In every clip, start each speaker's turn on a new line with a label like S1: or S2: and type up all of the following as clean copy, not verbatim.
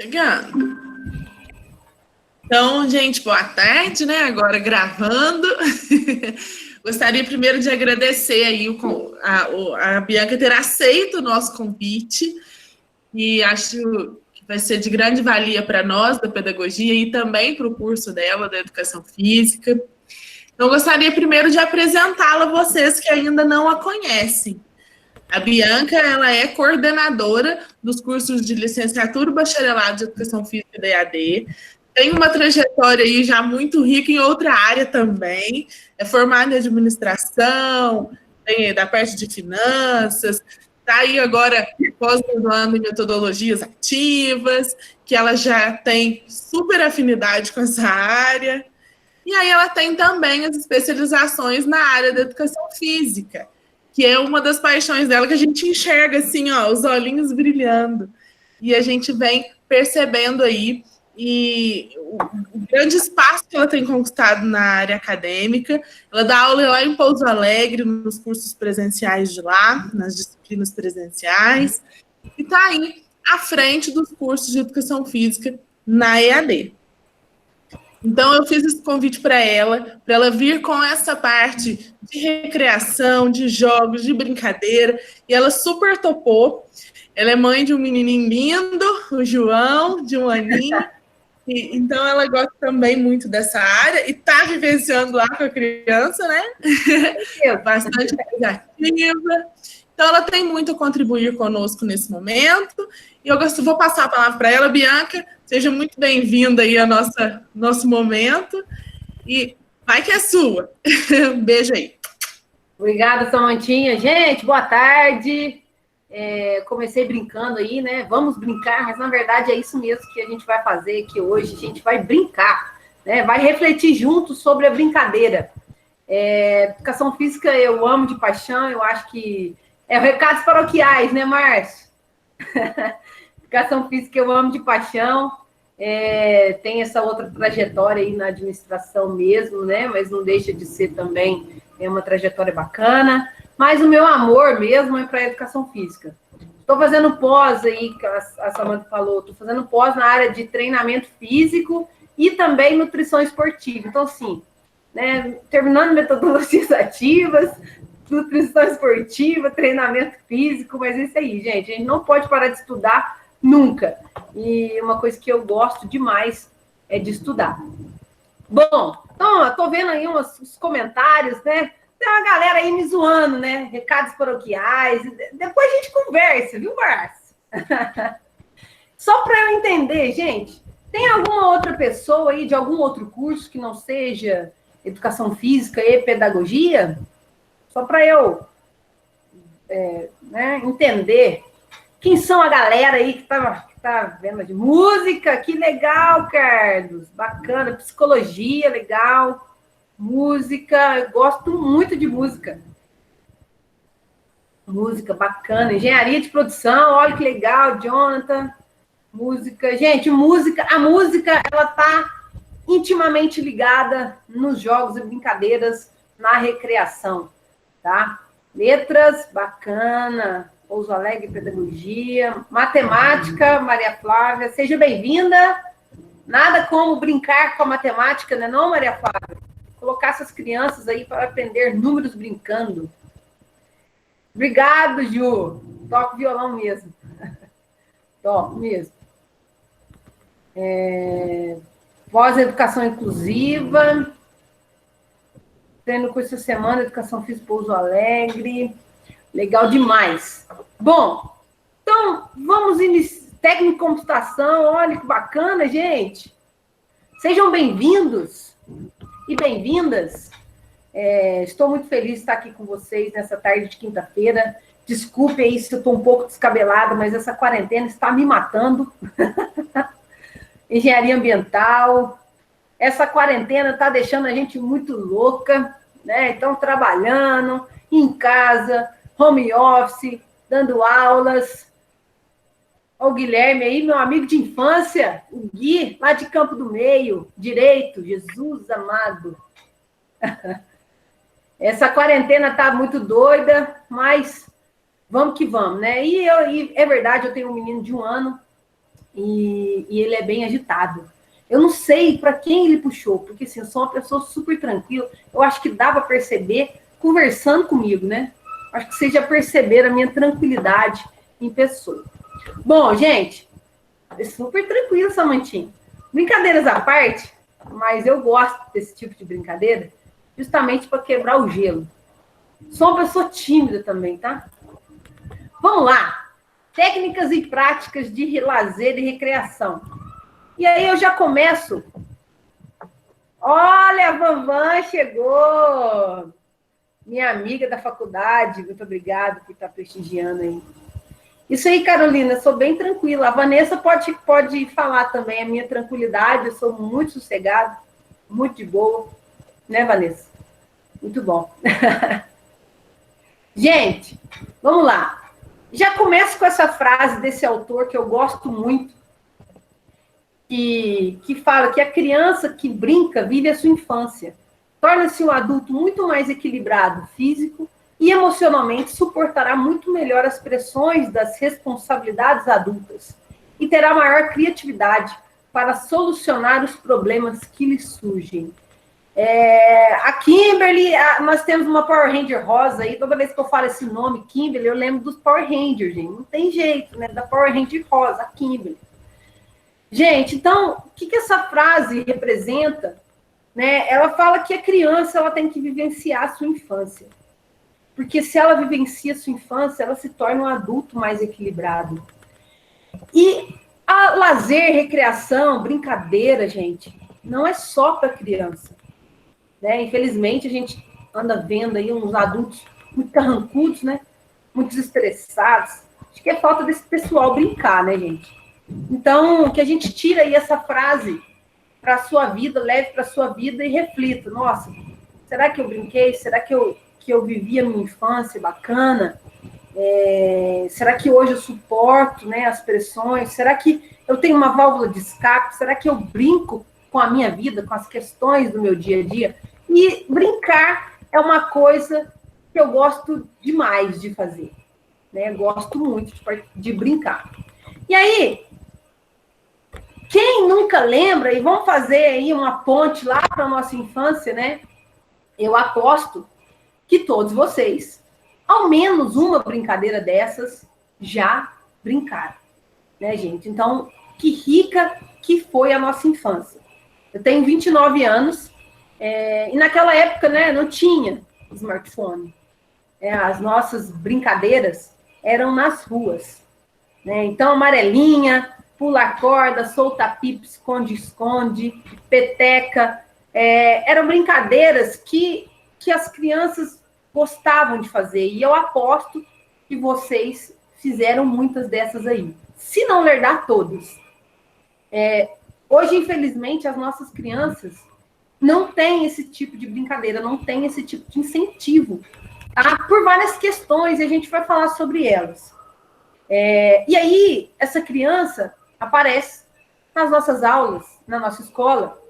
S1: Chegando. Então, gente, boa tarde, né? Agora gravando. Gostaria primeiro de agradecer aí a Bianca ter aceito o nosso convite e acho que vai ser de grande valia para nós da pedagogia e também para o curso dela da educação física. Então, gostaria primeiro de apresentá-la a vocês que ainda não a conhecem. A Bianca, ela é coordenadora dos cursos de licenciatura e bacharelado de educação física da EAD. Tem uma trajetória aí já muito rica em outra área também. É formada em administração, tem da parte de finanças, está aí agora pós-graduando em metodologias ativas, que ela já tem super afinidade com essa área. E aí ela tem também as especializações na área da educação física, que é uma das paixões dela, que a gente enxerga assim, ó, os olhinhos brilhando. E a gente vem percebendo aí o grande espaço que ela tem conquistado na área acadêmica. Ela dá aula lá em Pouso Alegre, nos cursos presenciais de lá, nas disciplinas presenciais, e está aí à frente dos cursos de educação física na EAD. Então, eu fiz esse convite para ela vir com essa parte de recreação, de jogos, de brincadeira, e ela super topou. Ela é mãe de um menininho lindo, o João, de 1 aninho, e, então ela gosta também muito dessa área e está vivenciando lá com a criança, né? Bastante ativa. Então, ela tem muito a contribuir conosco nesse momento. E eu vou passar a palavra para ela, Bianca. Seja muito bem-vinda aí ao nosso momento. E vai que é sua. Um beijo aí.
S2: Obrigada, Samantinha. Gente, boa tarde. Comecei brincando aí, né? Vamos brincar, mas na verdade é isso mesmo que a gente vai fazer aqui hoje. A gente vai brincar, né? Vai refletir juntos sobre a brincadeira. Educação física eu amo de paixão, eu acho que recados paroquiais, né, Márcio? Educação física eu amo de paixão. Tem essa outra trajetória aí na administração mesmo, né? Mas não deixa de ser também uma trajetória bacana. Mas o meu amor mesmo é para a educação física. Estou fazendo pós aí, que a Samanta falou, estou fazendo pós na área de treinamento físico e também nutrição esportiva. Então, assim, né, terminando metodologias ativas, nutrição esportiva, treinamento físico, mas é isso aí, gente. A gente não pode parar de estudar nunca. E uma coisa que eu gosto demais é de estudar. Bom, então, eu tô vendo aí uns comentários, né? Tem uma galera aí me zoando, né? Recados paroquiais. Depois a gente conversa, viu, Márcio? Só para eu entender, gente, tem alguma outra pessoa aí de algum outro curso que não seja educação física e pedagogia? Só para eu entender quem são a galera aí que tá vendo de música. Que legal, Carlos. Bacana. Psicologia, legal. Música, eu gosto muito de música. Música, bacana. Engenharia de produção, olha que legal, Jonathan. Música. Gente, a música, ela tá intimamente ligada nos jogos e brincadeiras, na recreação, tá? Letras, bacana. Pouso Alegre, pedagogia. Matemática, Maria Flávia, seja bem-vinda. Nada como brincar com a matemática, né, não, Maria Flávia? Colocar essas crianças aí para aprender números brincando. Obrigado, Ju. Toco violão mesmo. Toco mesmo. Pós-educação inclusiva. Treino curso essa semana, educação física Pouso Alegre. Legal demais. Bom, então, vamos iniciar. Técnico de computação, olha que bacana, gente. Sejam bem-vindos e bem-vindas. Estou muito feliz de estar aqui com vocês nessa tarde de quinta-feira. Desculpe aí se eu estou um pouco descabelada, mas essa quarentena está me matando. Engenharia ambiental. Essa quarentena está deixando a gente muito louca, né? Então, trabalhando em casa, home office, dando aulas. Olha o Guilherme aí, meu amigo de infância, o Gui, lá de Campo do Meio, direito, Jesus amado. Essa quarentena tá muito doida, mas vamos que vamos, né? E é verdade, eu tenho um menino de 1 ano, e ele é bem agitado. Eu não sei para quem ele puxou, porque assim, eu sou uma pessoa super tranquila. Eu acho que dá para perceber conversando comigo, né? Acho que vocês já perceberam a minha tranquilidade em pessoa. Bom, gente, é super tranquilo, Samantinha. Brincadeiras à parte, mas eu gosto desse tipo de brincadeira justamente para quebrar o gelo. Sou uma pessoa tímida também, tá? Vamos lá. Técnicas e práticas de lazer e recreação. E aí eu já começo. Olha, a Vanvan chegou! Minha amiga da faculdade, muito obrigada por estar prestigiando aí. Isso aí, Carolina, sou bem tranquila. A Vanessa pode falar também a minha tranquilidade, eu sou muito sossegada, muito de boa. Né, Vanessa? Muito bom. Gente, vamos lá. Já começo com essa frase desse autor que eu gosto muito, que fala que a criança que brinca vive a sua infância, torna-se um adulto muito mais equilibrado físico e emocionalmente, suportará muito melhor as pressões das responsabilidades adultas e terá maior criatividade para solucionar os problemas que lhe surgem. A Kimberly, nós temos uma Power Ranger rosa aí, toda vez que eu falo esse nome, Kimberly, eu lembro dos Power Rangers, gente, não tem jeito, né, da Power Ranger rosa, a Kimberly. Gente, então, o que essa frase representa? Né? Ela fala que a criança ela tem que vivenciar a sua infância. Porque se ela vivencia a sua infância, ela se torna um adulto mais equilibrado. E a lazer, recreação, brincadeira, gente, não é só para criança. Né? Infelizmente, a gente anda vendo aí uns adultos muito carrancudos, né? Muito estressados. Acho que é falta desse pessoal brincar, né, gente? Então, que a gente tira aí essa frase para a sua vida, leve para a sua vida e reflita. Nossa, será que eu brinquei? Será que eu vivi a minha infância bacana? Será que hoje eu suporto, né, as pressões? Será que eu tenho uma válvula de escape? Será que eu brinco com a minha vida, com as questões do meu dia a dia? E brincar é uma coisa que eu gosto demais de fazer. Né? Gosto muito de brincar. E aí, quem nunca lembra, e vamos fazer aí uma ponte lá para a nossa infância, né? Eu aposto que todos vocês, ao menos uma brincadeira dessas, já brincaram. Né, gente? Então, que rica que foi a nossa infância. Eu tenho 29 anos, e naquela época, né, não tinha smartphone. As nossas brincadeiras eram nas ruas. Né? Então, amarelinha, pula corda, solta pipa, esconde-esconde, peteca. Eram brincadeiras que as crianças gostavam de fazer. E eu aposto que vocês fizeram muitas dessas aí. Se não lerdar todas. Hoje, infelizmente, as nossas crianças não têm esse tipo de brincadeira, não têm esse tipo de incentivo. Tá? Por várias questões, e a gente vai falar sobre elas. E aí, essa criança aparece nas nossas aulas, na nossa escola,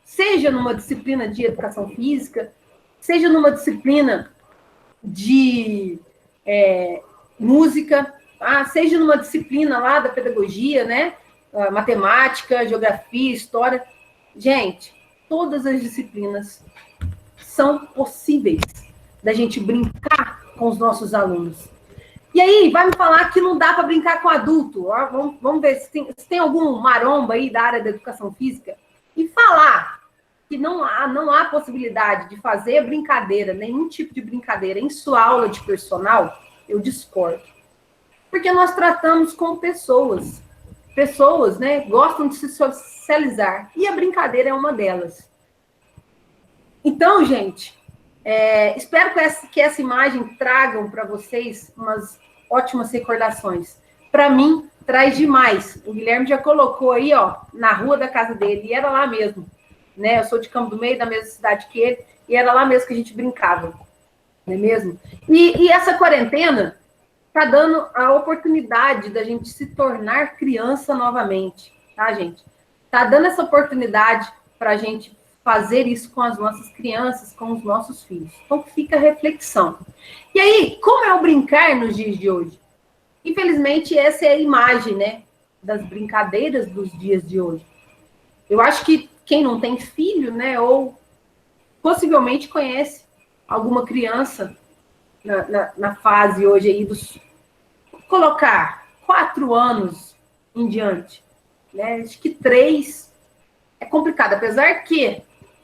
S2: seja numa disciplina de educação física, seja numa disciplina de música, seja numa disciplina lá da pedagogia, né? Matemática, geografia, história. Gente, todas as disciplinas são possíveis da gente brincar com os nossos alunos. E aí, vai me falar que não dá para brincar com adulto. Vamos ver se tem algum maromba aí da área da educação física. E falar que não há possibilidade de fazer brincadeira, nenhum tipo de brincadeira em sua aula de personal, eu discordo. Porque nós tratamos com pessoas. Pessoas, né, gostam de se socializar. E a brincadeira é uma delas. Então, gente, espero que essa imagem tragam para vocês umas ótimas recordações. Para mim, traz demais. O Guilherme já colocou aí, ó, na rua da casa dele, e era lá mesmo. Né? Eu sou de Campo do Meio, da mesma cidade que ele, e era lá mesmo que a gente brincava. Não é mesmo? E essa quarentena está dando a oportunidade da gente se tornar criança novamente. Tá, gente? Está dando essa oportunidade para a gente fazer isso com as nossas crianças, com os nossos filhos. Então, fica a reflexão. E aí, como é o brincar nos dias de hoje? Infelizmente, essa é a imagem, né? das brincadeiras dos dias de hoje. Eu acho que quem não tem filho, né, ou possivelmente conhece alguma criança na fase hoje aí dos colocar 4 anos em diante, né? Acho que 3 é complicado, apesar que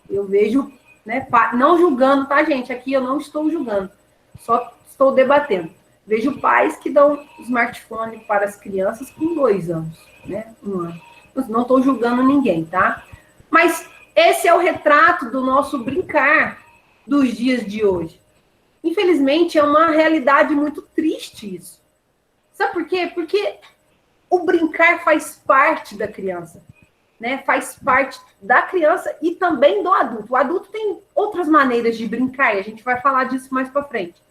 S2: eu vejo, né, não julgando, tá, gente? Aqui eu não estou julgando, só estou debatendo. Vejo pais que dão smartphone para as crianças com 2 anos, né? 1 ano. Não estou julgando ninguém, tá? Mas esse é o retrato do nosso brincar dos dias de hoje. Infelizmente, é uma realidade muito triste isso. Sabe por quê? Porque o brincar faz parte da criança, né? Faz parte da criança e também do adulto. O adulto tem outras maneiras de brincar, e a gente vai falar disso mais para frente.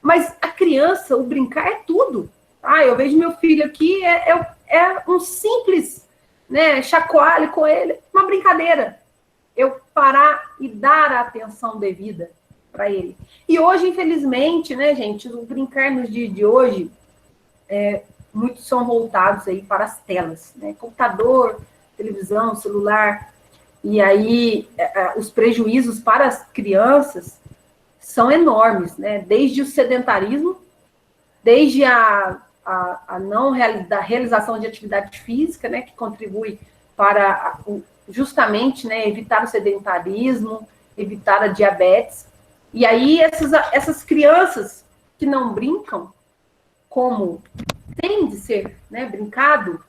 S2: Mas a criança, o brincar é tudo. Ah, eu vejo meu filho aqui, é um simples, né, chacoalho com ele, uma brincadeira. Eu parar e dar a atenção devida para ele. E hoje, infelizmente, né, gente, o brincar nos dias de hoje, muitos são voltados aí para as telas, né? Computador, televisão, celular. E aí, os prejuízos para as crianças são enormes, né? Desde o sedentarismo, desde a não realização de atividade física, né? Que contribui para justamente, né, evitar o sedentarismo, evitar a diabetes. E aí, essas crianças que não brincam, como tem de ser, né, brincado,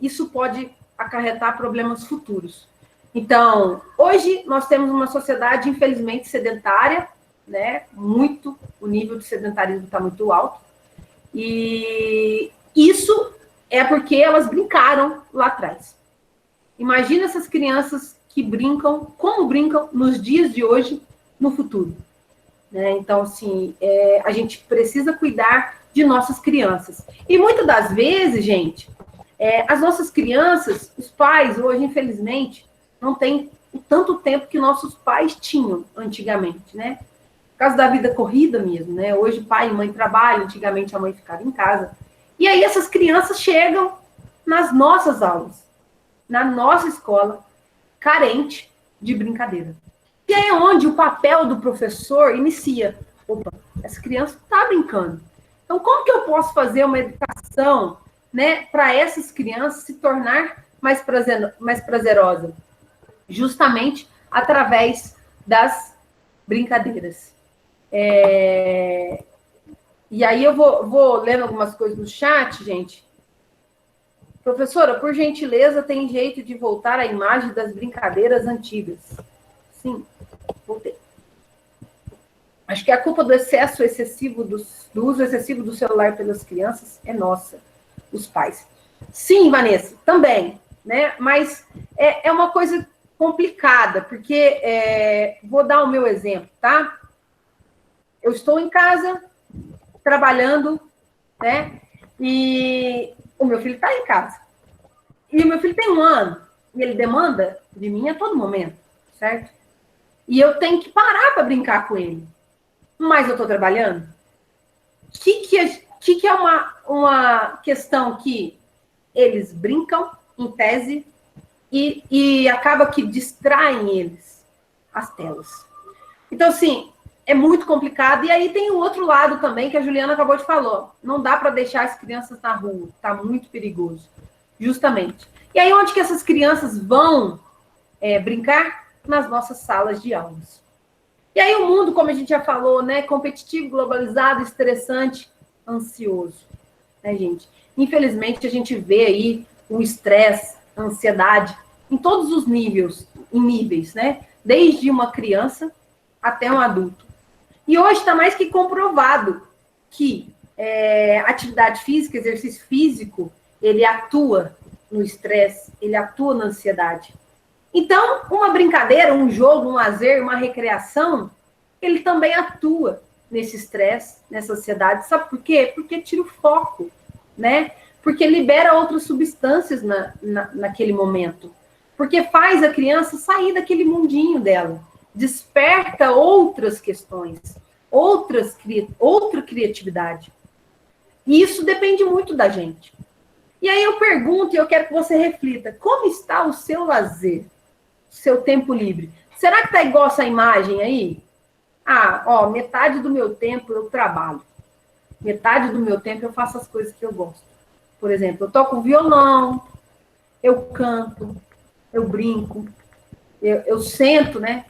S2: isso pode acarretar problemas futuros. Então, hoje nós temos uma sociedade, infelizmente, sedentária, né? O nível de sedentarismo está muito alto. E isso é porque elas brincaram lá atrás. Imagina essas crianças que brincam, como brincam nos dias de hoje, no futuro. Né? Então, assim, a gente precisa cuidar de nossas crianças. E muitas das vezes, gente, as nossas crianças, os pais, hoje, infelizmente, não têm o tanto tempo que nossos pais tinham antigamente, né? Por causa da vida corrida mesmo, né? Hoje pai e mãe trabalham, antigamente a mãe ficava em casa. E aí essas crianças chegam nas nossas aulas, na nossa escola, carente de brincadeira. E aí é onde o papel do professor inicia. Opa, essa criança está brincando. Então, como que eu posso fazer uma educação, né, para essas crianças se tornar mais prazerosa? Justamente através das brincadeiras. E aí eu vou lendo algumas coisas no chat, gente. Professora, por gentileza, tem jeito de voltar à imagem das brincadeiras antigas? Sim, voltei. Acho que a culpa do excesso excessivo, do uso excessivo do celular pelas crianças é nossa, os pais. Sim, Vanessa, também, né? Mas é uma coisa complicada, porque vou dar o meu exemplo, tá? Eu estou em casa, trabalhando, né? E o meu filho está em casa. E o meu filho tem 1 ano, e ele demanda de mim a todo momento, certo? E eu tenho que parar para brincar com ele. Mas eu estou trabalhando. O que é uma questão que eles brincam, em tese, e acaba que distraem eles, as telas. Então, assim, é muito complicado. E aí tem o outro lado também, que a Juliana acabou de falar. Não dá para deixar as crianças na rua. Está muito perigoso. Justamente. E aí, onde que essas crianças vão brincar? Nas nossas salas de aulas. E aí o mundo, como a gente já falou, né, competitivo, globalizado, estressante, ansioso, né, gente? Infelizmente, a gente vê aí o estresse, a ansiedade, em todos os níveis, né? Desde uma criança até um adulto. E hoje está mais que comprovado que atividade física, exercício físico, ele atua no estresse, ele atua na ansiedade. Então, uma brincadeira, um jogo, um lazer, uma recreação, ele também atua nesse estresse, nessa ansiedade. Sabe por quê? Porque tira o foco, né? Porque libera outras substâncias naquele momento. Porque faz a criança sair daquele mundinho dela. Desperta outras questões, outra criatividade. E isso depende muito da gente. E aí eu pergunto, e eu quero que você reflita, como está o seu lazer, o seu tempo livre? Será que está igual essa imagem aí? Ah, ó, metade do meu tempo eu trabalho. Metade do meu tempo eu faço as coisas que eu gosto. Por exemplo, eu toco violão, eu canto, eu brinco, eu sento, né,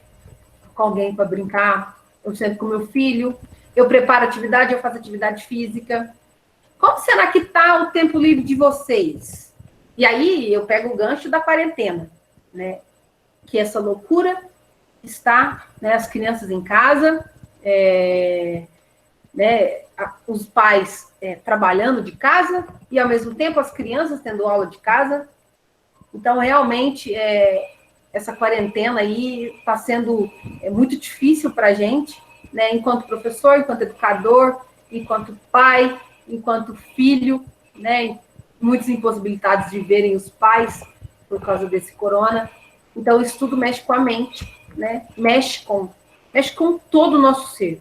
S2: com alguém para brincar, eu sento com meu filho, eu preparo atividade, eu faço atividade física. Como será que está o tempo livre de vocês? E aí eu pego o gancho da quarentena, né? Que essa loucura está, né, as crianças em casa, né, os pais trabalhando de casa e, ao mesmo tempo, as crianças tendo aula de casa. Então, realmente, essa quarentena aí está sendo muito difícil para a gente, né, enquanto professor, enquanto educador, enquanto pai, enquanto filho, né, muitos impossibilitados de verem os pais por causa desse corona. Então, isso tudo mexe com a mente, né, mexe com todo o nosso ser.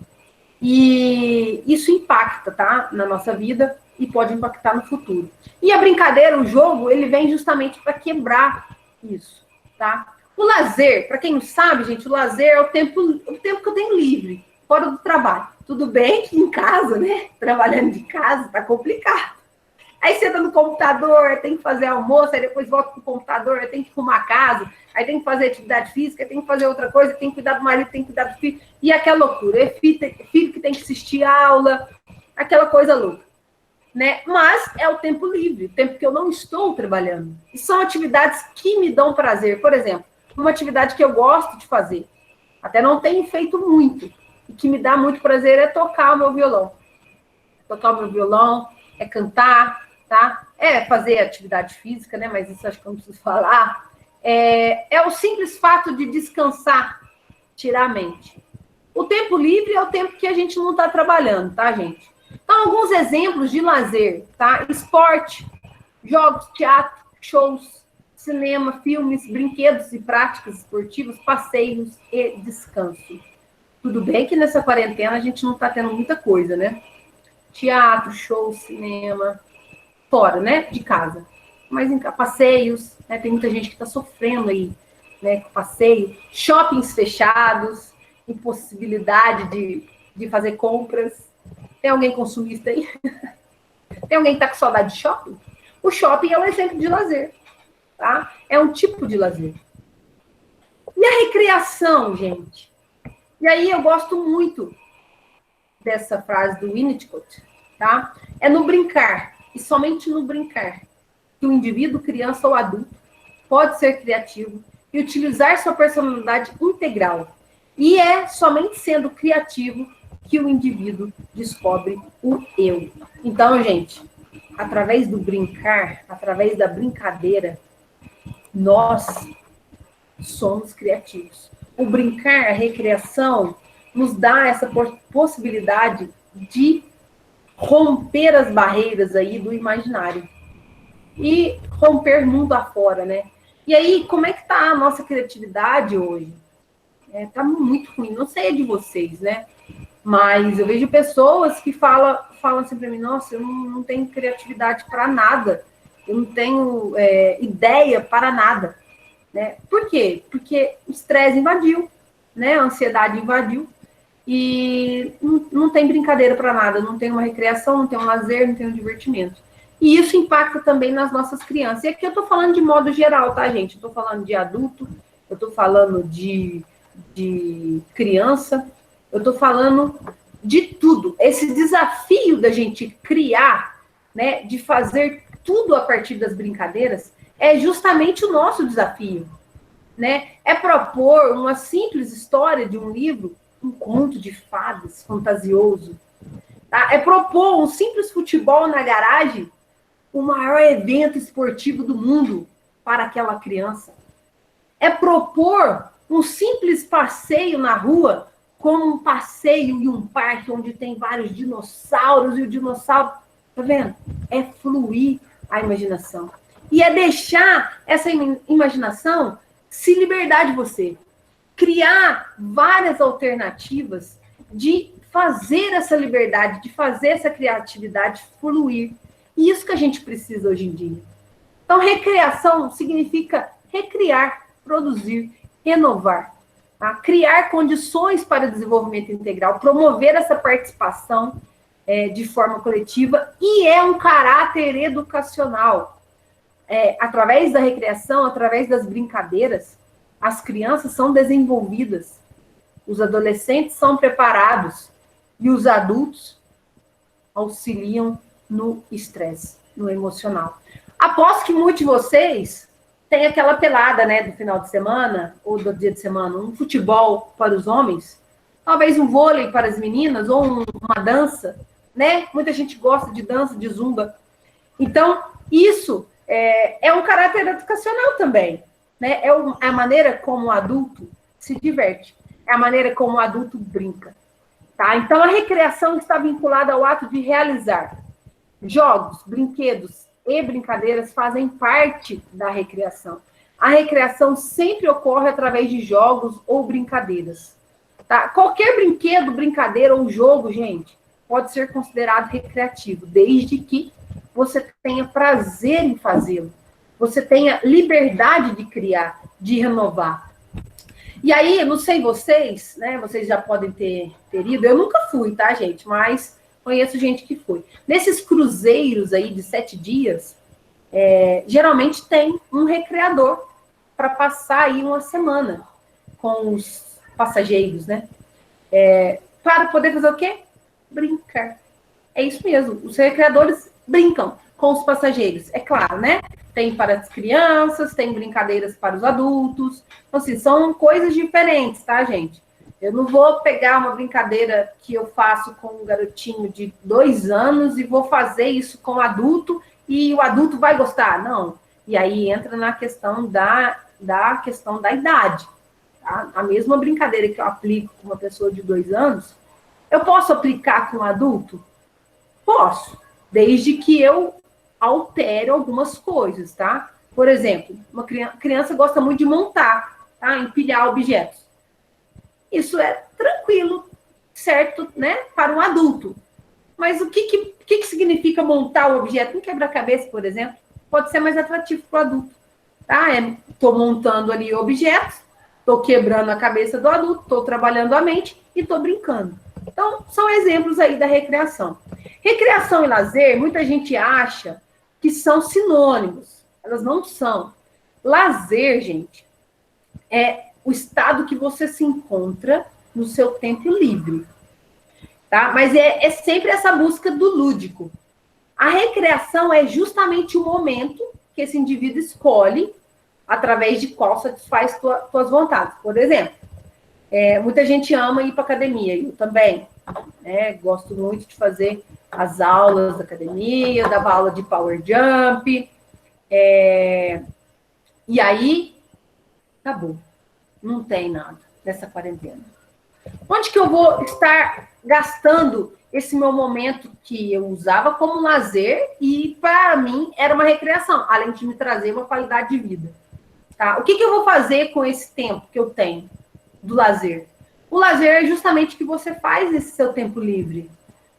S2: E isso impacta, tá, na nossa vida e pode impactar no futuro. E a brincadeira, o jogo, ele vem justamente para quebrar isso, tá? O lazer, para quem não sabe, gente, o lazer é o tempo que eu tenho livre, fora do trabalho. Tudo bem que em casa, né, trabalhando de casa, tá complicado. Aí senta no computador, tem que fazer almoço, aí depois volta pro computador, aí tem que arrumar a casa, aí tem que fazer atividade física, tem que fazer outra coisa, tem que cuidar do marido, tem que cuidar do filho. E aquela loucura, filho que tem que assistir a aula, aquela coisa louca, né? Mas é o tempo livre, o tempo que eu não estou trabalhando. E são atividades que me dão prazer. Por exemplo, uma atividade que eu gosto de fazer, até não tenho feito muito, e que me dá muito prazer é tocar o meu violão. Tocar o meu violão, é cantar, tá? É fazer atividade física, né? Mas isso acho que eu não preciso falar. É o simples fato de descansar, tirar a mente. O tempo livre é o tempo que a gente não está trabalhando, tá, gente? Então, alguns exemplos de lazer, tá? Esporte, jogos, teatro, shows, cinema, filmes, brinquedos e práticas esportivas, passeios e descanso. Tudo bem que nessa quarentena a gente não está tendo muita coisa, né? Teatro, show, cinema, fora, né, de casa. Mas em passeios, né, tem muita gente que está sofrendo aí, né, com passeio, shoppings fechados, impossibilidade de fazer compras. Tem alguém consumista aí? Tem alguém que está com saudade de shopping? O shopping é um exemplo de lazer, tá? É um tipo de lazer. E a recreação, gente? E aí eu gosto muito dessa frase do Winnicott, tá? É no brincar, e somente no brincar, que o indivíduo, criança ou adulto, pode ser criativo e utilizar sua personalidade integral. E é somente sendo criativo que o indivíduo descobre o eu. Então, gente, através do brincar, através da brincadeira, nós somos criativos. O brincar, a recreação, nos dá essa possibilidade de romper as barreiras aí do imaginário e romper mundo afora, né? E aí, como é que tá a nossa criatividade hoje? Tá muito ruim, não sei de vocês, né? Mas eu vejo pessoas que falam assim para mim, nossa, eu não tenho criatividade para nada, eu não tenho ideia para nada, né? Por quê? Porque o estresse invadiu, né? A ansiedade invadiu, e não tem brincadeira para nada, não tem uma recreação, não tem um lazer, não tem um divertimento. E isso impacta também nas nossas crianças. E aqui eu estou falando de modo geral, tá, gente? Eu estou falando de adulto, eu estou falando de criança, eu estou falando de tudo. Esse desafio da gente criar, né, de fazer tudo a partir das brincadeiras, é justamente o nosso desafio, né? É propor uma simples história de um livro, um conto de fadas fantasioso, tá? É propor um simples futebol na garagem, o maior evento esportivo do mundo para aquela criança. É propor um simples passeio na rua, como um passeio em um parque onde tem vários dinossauros, e o dinossauro, tá vendo? É fluir a imaginação. E é deixar essa imaginação se libertar de você. Criar várias alternativas de fazer essa liberdade, de fazer essa criatividade fluir. Isso que a gente precisa hoje em dia. Então, recreação significa recriar, produzir, renovar. Tá? Criar condições para desenvolvimento integral, promover essa participação de forma coletiva, e é um caráter educacional. Através da recreação, através das brincadeiras, as crianças são desenvolvidas, os adolescentes são preparados, e os adultos auxiliam no estresse, no emocional. Aposto que muitos de vocês têm aquela pelada, né, do final de semana, ou do dia de semana, um futebol para os homens, talvez um vôlei para as meninas, ou uma dança, né? Muita gente gosta de dança, de zumba. Então, isso é um caráter educacional também, né? É a maneira como o adulto se diverte, é a maneira como o adulto brinca, tá? Então, a recreação está vinculada ao ato de realizar. Jogos, brinquedos e brincadeiras fazem parte da recreação. A recreação sempre ocorre através de jogos ou brincadeiras, tá? Qualquer brinquedo, brincadeira ou jogo, gente, pode ser considerado recreativo, desde que você tenha prazer em fazê-lo, você tenha liberdade de criar, de renovar. E aí, não sei vocês, né? Vocês já podem ter ido, eu nunca fui, tá, gente? Mas conheço gente que foi. Nesses cruzeiros aí de 7 dias, geralmente tem um recreador para passar aí uma semana com os passageiros, né? Para poder fazer o quê? Brincar. É isso mesmo. Os recreadores brincam com os passageiros. É claro, né? Tem para as crianças, tem brincadeiras para os adultos. Então, assim, são coisas diferentes, tá, gente? Eu não vou pegar uma brincadeira que eu faço com um garotinho de 2 anos e vou fazer isso com o adulto e o adulto vai gostar. Não. E aí entra na questão da questão da idade. Tá? A mesma brincadeira que eu aplico com uma pessoa de 2 anos, eu posso aplicar com um adulto? Posso, desde que eu altere algumas coisas, tá? Por exemplo, uma criança gosta muito de montar, tá? Empilhar objetos. Isso é tranquilo, certo, né? Para um adulto. Mas o que significa montar o objeto? Um quebra-cabeça, por exemplo, pode ser mais atrativo para o adulto, tá? Estou montando ali objetos, estou quebrando a cabeça do adulto, estou trabalhando a mente e estou brincando. Então, são exemplos aí da recreação. Recreação e lazer, muita gente acha que são sinônimos. Elas não são. Lazer, gente, é o estado que você se encontra no seu tempo livre. Tá? Mas é sempre essa busca do lúdico. A recreação é justamente o momento que esse indivíduo escolhe através de qual satisfaz suas vontades. Por exemplo, muita gente ama ir para academia, eu também. Gosto muito de fazer as aulas da academia, dava aula de power jump. E aí, acabou. Não tem nada nessa quarentena. Onde que eu vou estar gastando esse meu momento que eu usava como lazer e, para mim, era uma recreação, além de me trazer uma qualidade de vida? Tá? O que eu vou fazer com esse tempo que eu tenho do lazer? O lazer é justamente o que você faz nesse seu tempo livre,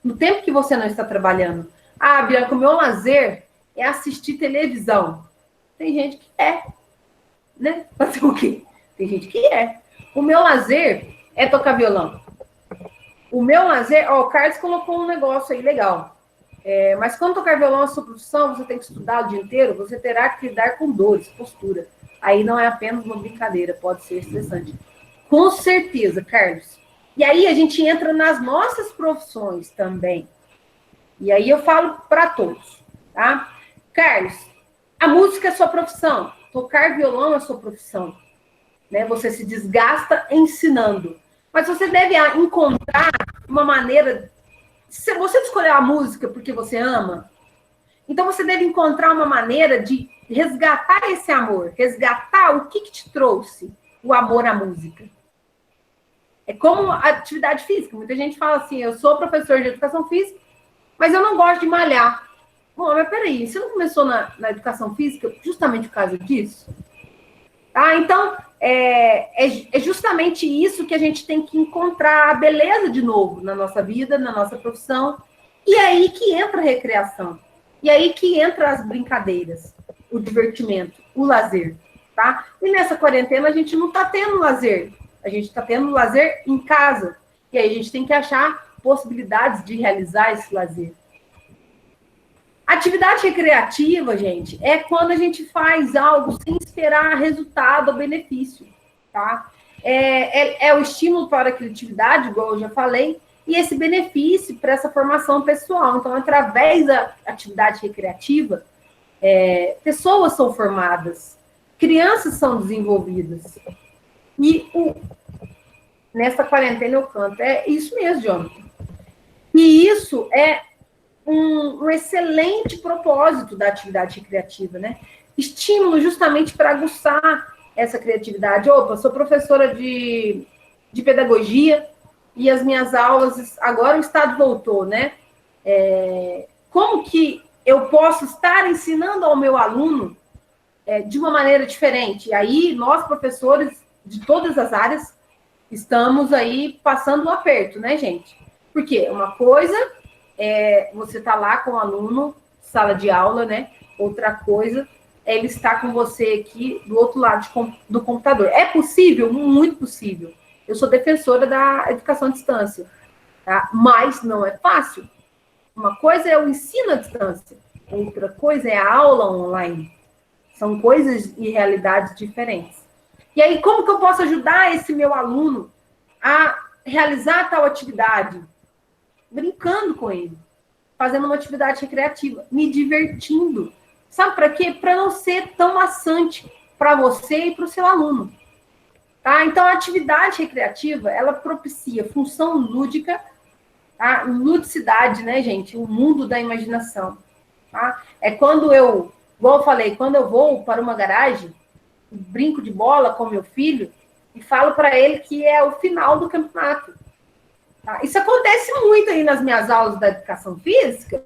S2: no tempo que você não está trabalhando. Ah, Bianca, o meu lazer é assistir televisão. Tem gente que né? Fazer o quê? Tem gente que O meu lazer é tocar violão. O meu lazer... o Carlos colocou um negócio aí legal. Mas quando tocar violão é sua profissão, você tem que estudar o dia inteiro, você terá que lidar com dores, postura. Aí não é apenas uma brincadeira, pode ser estressante. Com certeza, Carlos. E aí a gente entra nas nossas profissões também. E aí eu falo para todos, tá? Carlos, a música é sua profissão. Tocar violão é sua profissão. Né? Você se desgasta ensinando. Mas você deve encontrar uma maneira... Se você escolher a música porque você ama, então você deve encontrar uma maneira de resgatar esse amor. Resgatar o que te trouxe o amor à música. É como a atividade física. Muita gente fala assim, eu sou professor de educação física, mas eu não gosto de malhar. Bom, mas peraí, você não começou na educação física justamente por causa disso? Tá? Então, é justamente isso que a gente tem que encontrar a beleza de novo na nossa vida, na nossa profissão. E aí que entra a recreação. E aí que entra as brincadeiras, o divertimento, o lazer, tá? E nessa quarentena a gente não está tendo lazer, a gente está tendo lazer em casa. E aí a gente tem que achar possibilidades de realizar esse lazer. Atividade recreativa, gente, é quando a gente faz algo sem esperar resultado ou benefício, tá? É o estímulo para a criatividade, igual eu já falei, e esse benefício para essa formação pessoal. Então, através da atividade recreativa, pessoas são formadas, crianças são desenvolvidas. E nessa quarentena eu canto. É isso mesmo, Jonathan. E isso é um excelente propósito da atividade recreativa, né? Estímulo justamente para aguçar essa criatividade. Opa, sou professora de pedagogia e as minhas aulas, agora o Estado voltou, né? Como que eu posso estar ensinando ao meu aluno de uma maneira diferente? E aí, nós, professores de todas as áreas, estamos aí passando um aperto, né, gente? Porque uma coisa você tá lá com o aluno, sala de aula, né? Outra coisa é ele estar com você aqui do outro lado do computador. É possível? Muito possível. Eu sou defensora da educação à distância, tá? Mas não é fácil. Uma coisa é o ensino à distância, outra coisa é a aula online. São coisas e realidades diferentes. E aí, como que eu posso ajudar esse meu aluno a realizar tal atividade? Brincando com ele, fazendo uma atividade recreativa, me divertindo. Sabe para quê? Para não ser tão maçante para você e para o seu aluno. Tá? Então, a atividade recreativa, ela propicia função lúdica, tá? Ludicidade, né, gente? O mundo da imaginação. Tá? É quando igual eu falei, quando eu vou para uma garagem, brinco de bola com meu filho e falo para ele que é o final do campeonato. Tá? Isso acontece muito aí nas minhas aulas da educação física,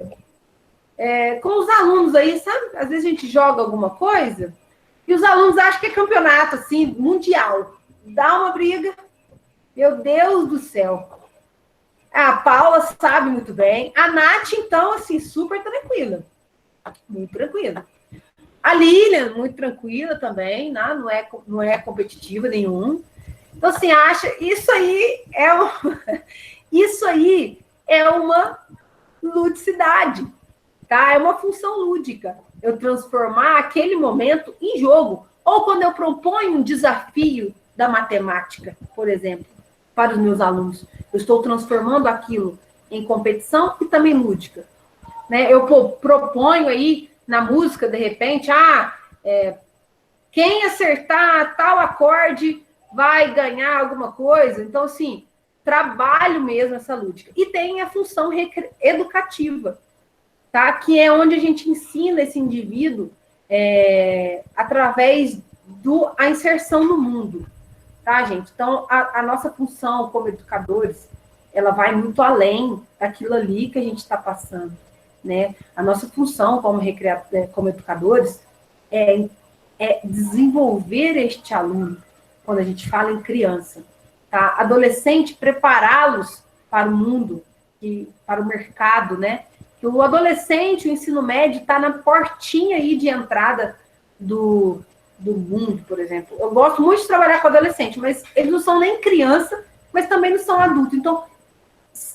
S2: com os alunos aí, sabe? Às vezes a gente joga alguma coisa e os alunos acham que é campeonato, assim, mundial. Dá uma briga. Meu Deus do céu. A Paula sabe muito bem. A Nath, então, assim, super tranquila. Muito tranquila. A Lilian, muito tranquila também, né? Não é competitiva nenhum. Então, assim, isso aí é uma ludicidade, tá? É uma função lúdica. Eu transformar aquele momento em jogo. Ou quando eu proponho um desafio da matemática, por exemplo, para os meus alunos. Eu estou transformando aquilo em competição e também lúdica. Né? Eu proponho aí na música, de repente, quem acertar tal acorde vai ganhar alguma coisa. Então, assim, trabalho mesmo essa lúdica. E tem a função educativa, tá? Que é onde a gente ensina esse indivíduo através da inserção no mundo, tá, gente? Então, a nossa função como educadores, ela vai muito além daquilo ali que a gente está passando, né? A nossa função como educadores é desenvolver este aluno, quando a gente fala em criança, tá? Adolescente, prepará-los para o mundo, para o mercado, né? Que o adolescente, o ensino médio, está na portinha aí de entrada do mundo, por exemplo. Eu gosto muito de trabalhar com adolescente, mas eles não são nem criança, mas também não são adultos. Então,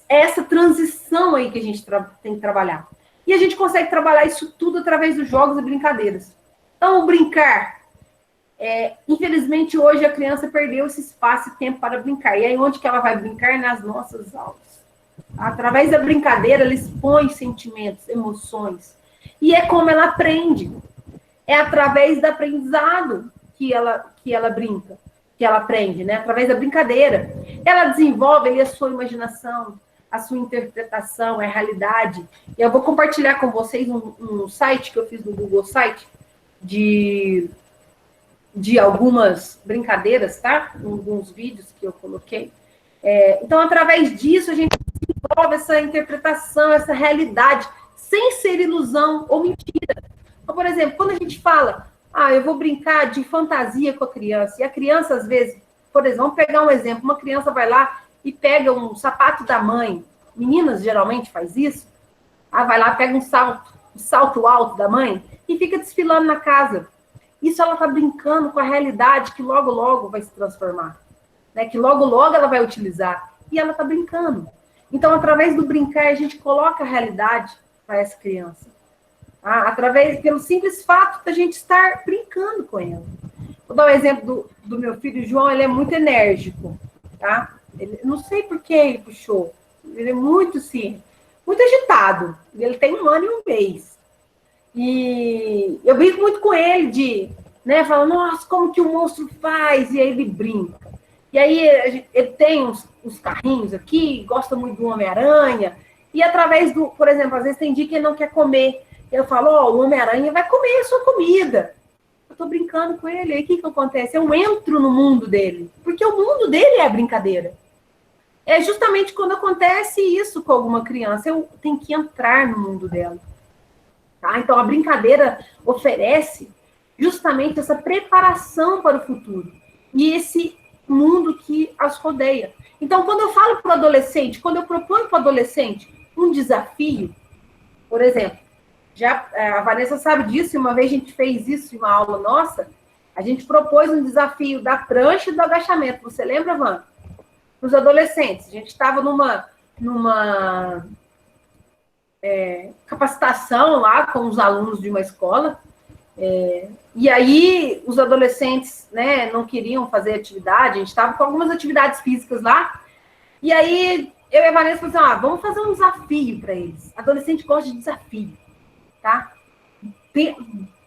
S2: é essa transição aí que a gente tem que trabalhar. E a gente consegue trabalhar isso tudo através dos jogos e brincadeiras. Então, o brincar. Infelizmente, hoje a criança perdeu esse espaço e tempo para brincar. E aí, onde que ela vai brincar? Nas nossas aulas. Através da brincadeira, ela expõe sentimentos, emoções. E é como ela aprende. É através do aprendizado que ela brinca, que ela aprende, né? Através da brincadeira. Ela desenvolve ali a sua imaginação, a sua interpretação, a realidade. E eu vou compartilhar com vocês um site que eu fiz no Google Site de algumas brincadeiras, tá? Alguns vídeos que eu coloquei. Então, através disso, a gente desenvolve essa interpretação, essa realidade, sem ser ilusão ou mentira. Então, por exemplo, quando a gente fala, eu vou brincar de fantasia com a criança, e a criança, às vezes, por exemplo, vamos pegar um exemplo, uma criança vai lá e pega um sapato da mãe, meninas geralmente faz isso, vai lá, pega um salto alto da mãe e fica desfilando na casa. Isso ela está brincando com a realidade que logo, logo vai se transformar, né? Que logo, logo ela vai utilizar. E ela está brincando. Então, através do brincar, a gente coloca a realidade para essa criança. Tá? Pelo simples fato da gente estar brincando com ela. Vou dar um exemplo do meu filho João, ele é muito enérgico, tá? Não sei por que ele puxou. Ele é muito, sim, muito agitado. Ele tem 1 ano e 1 mês. E eu brinco muito com ele né, falando, nossa, como que o monstro faz? E aí ele brinca. E aí ele tem uns carrinhos aqui, gosta muito do Homem-Aranha. E através por exemplo, às vezes tem dia que ele não quer comer. Eu falo, o Homem-Aranha vai comer a sua comida. Eu tô brincando com ele. Aí o que acontece? Eu entro no mundo dele. Porque o mundo dele é a brincadeira. É justamente quando acontece isso com alguma criança, eu tenho que entrar no mundo dela. Tá? Então, a brincadeira oferece justamente essa preparação para o futuro. E esse mundo que as rodeia. Então, quando eu falo para o adolescente, quando eu proponho para o adolescente um desafio, por exemplo, a Vanessa sabe disso, e uma vez a gente fez isso em uma aula nossa, a gente propôs um desafio da prancha e do agachamento. Você lembra, Van? Para os adolescentes. A gente estava numa capacitação lá com os alunos de uma escola, e aí os adolescentes, né, não queriam fazer atividade, a gente estava com algumas atividades físicas lá, e aí eu e a Vanessa falamos assim, vamos fazer um desafio para eles. Adolescente gosta de desafio, tá?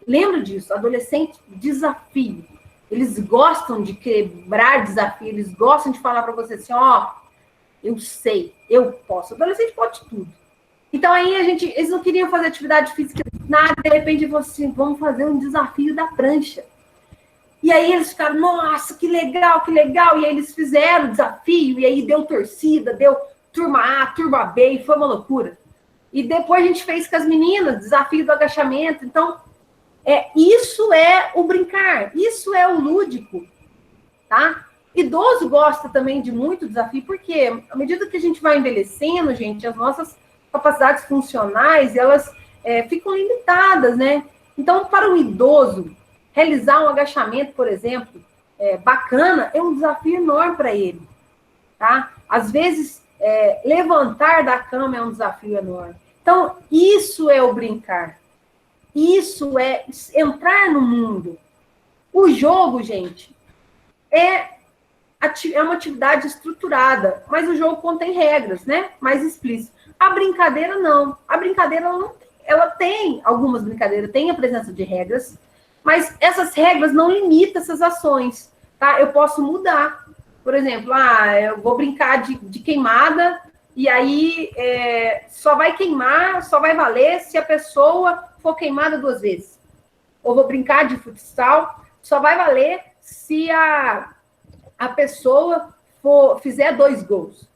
S2: Lembra disso, adolescente, desafio. Eles gostam de quebrar desafio, eles gostam de falar para você assim, eu sei, eu posso. O adolescente pode tudo. Então aí eles não queriam fazer atividade física, nada, de repente falou assim, vamos fazer um desafio da prancha. E aí eles ficaram, nossa, que legal, e aí eles fizeram o desafio, e aí deu torcida, deu turma A, turma B, e foi uma loucura. E depois a gente fez com as meninas, desafio do agachamento. Então, isso é o brincar, isso é o lúdico, tá? Idoso gosta também de muito desafio, porque à medida que a gente vai envelhecendo, gente, as nossas capacidades funcionais, elas ficam limitadas, né? Então, para um idoso, realizar um agachamento, por exemplo, bacana, é um desafio enorme para ele, tá? Às vezes, levantar da cama é um desafio enorme. Então, isso é o brincar. Isso é entrar no mundo. O jogo, gente, é uma atividade estruturada, mas o jogo contém regras, né? Mais explícitas. A brincadeira, não. A brincadeira, ela tem algumas brincadeiras, tem a presença de regras, mas essas regras não limitam essas ações, tá? Eu posso mudar. Por exemplo, eu vou brincar de queimada, e aí só vai queimar, só vai valer se a pessoa for queimada 2 vezes. Ou vou brincar de futsal, só vai valer se a pessoa fizer 2 gols.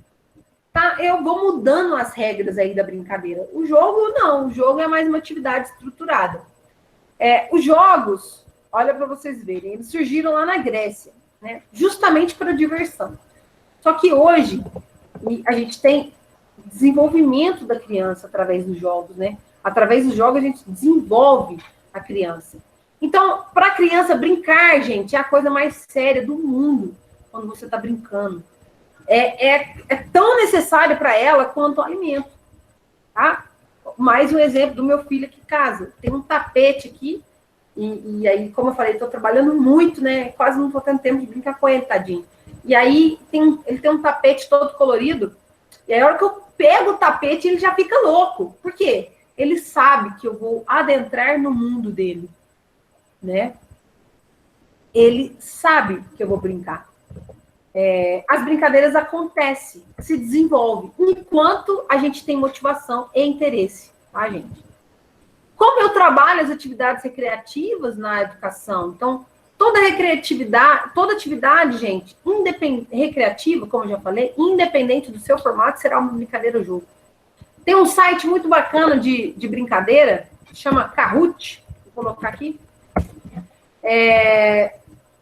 S2: Tá? Eu vou mudando as regras aí da brincadeira. O jogo, não. O jogo é mais uma atividade estruturada. Os jogos, olha para vocês verem, eles surgiram lá na Grécia, né? Justamente para diversão. Só que hoje, a gente tem desenvolvimento da criança através dos jogos, né? Através dos jogos, a gente desenvolve a criança. Então, para a criança brincar, gente, é a coisa mais séria do mundo quando você está brincando. É tão necessário para ela quanto o alimento. Tá? Mais um exemplo do meu filho aqui em casa. Tem um tapete aqui, e aí, como eu falei, estou trabalhando muito, né? Quase não estou tendo tempo de brincar com ele, tadinho. E aí, ele tem um tapete todo colorido, e aí, a hora que eu pego o tapete, ele já fica louco. Por quê? Ele sabe que eu vou adentrar no mundo dele, né? Ele sabe que eu vou brincar. As brincadeiras acontecem, se desenvolvem, enquanto a gente tem motivação e interesse, tá, gente? Como eu trabalho as atividades recreativas na educação, então, toda atividade, gente, recreativa, como eu já falei, independente do seu formato, será uma brincadeira ou jogo. Tem um site muito bacana de brincadeira, chama Kahoot, vou colocar aqui.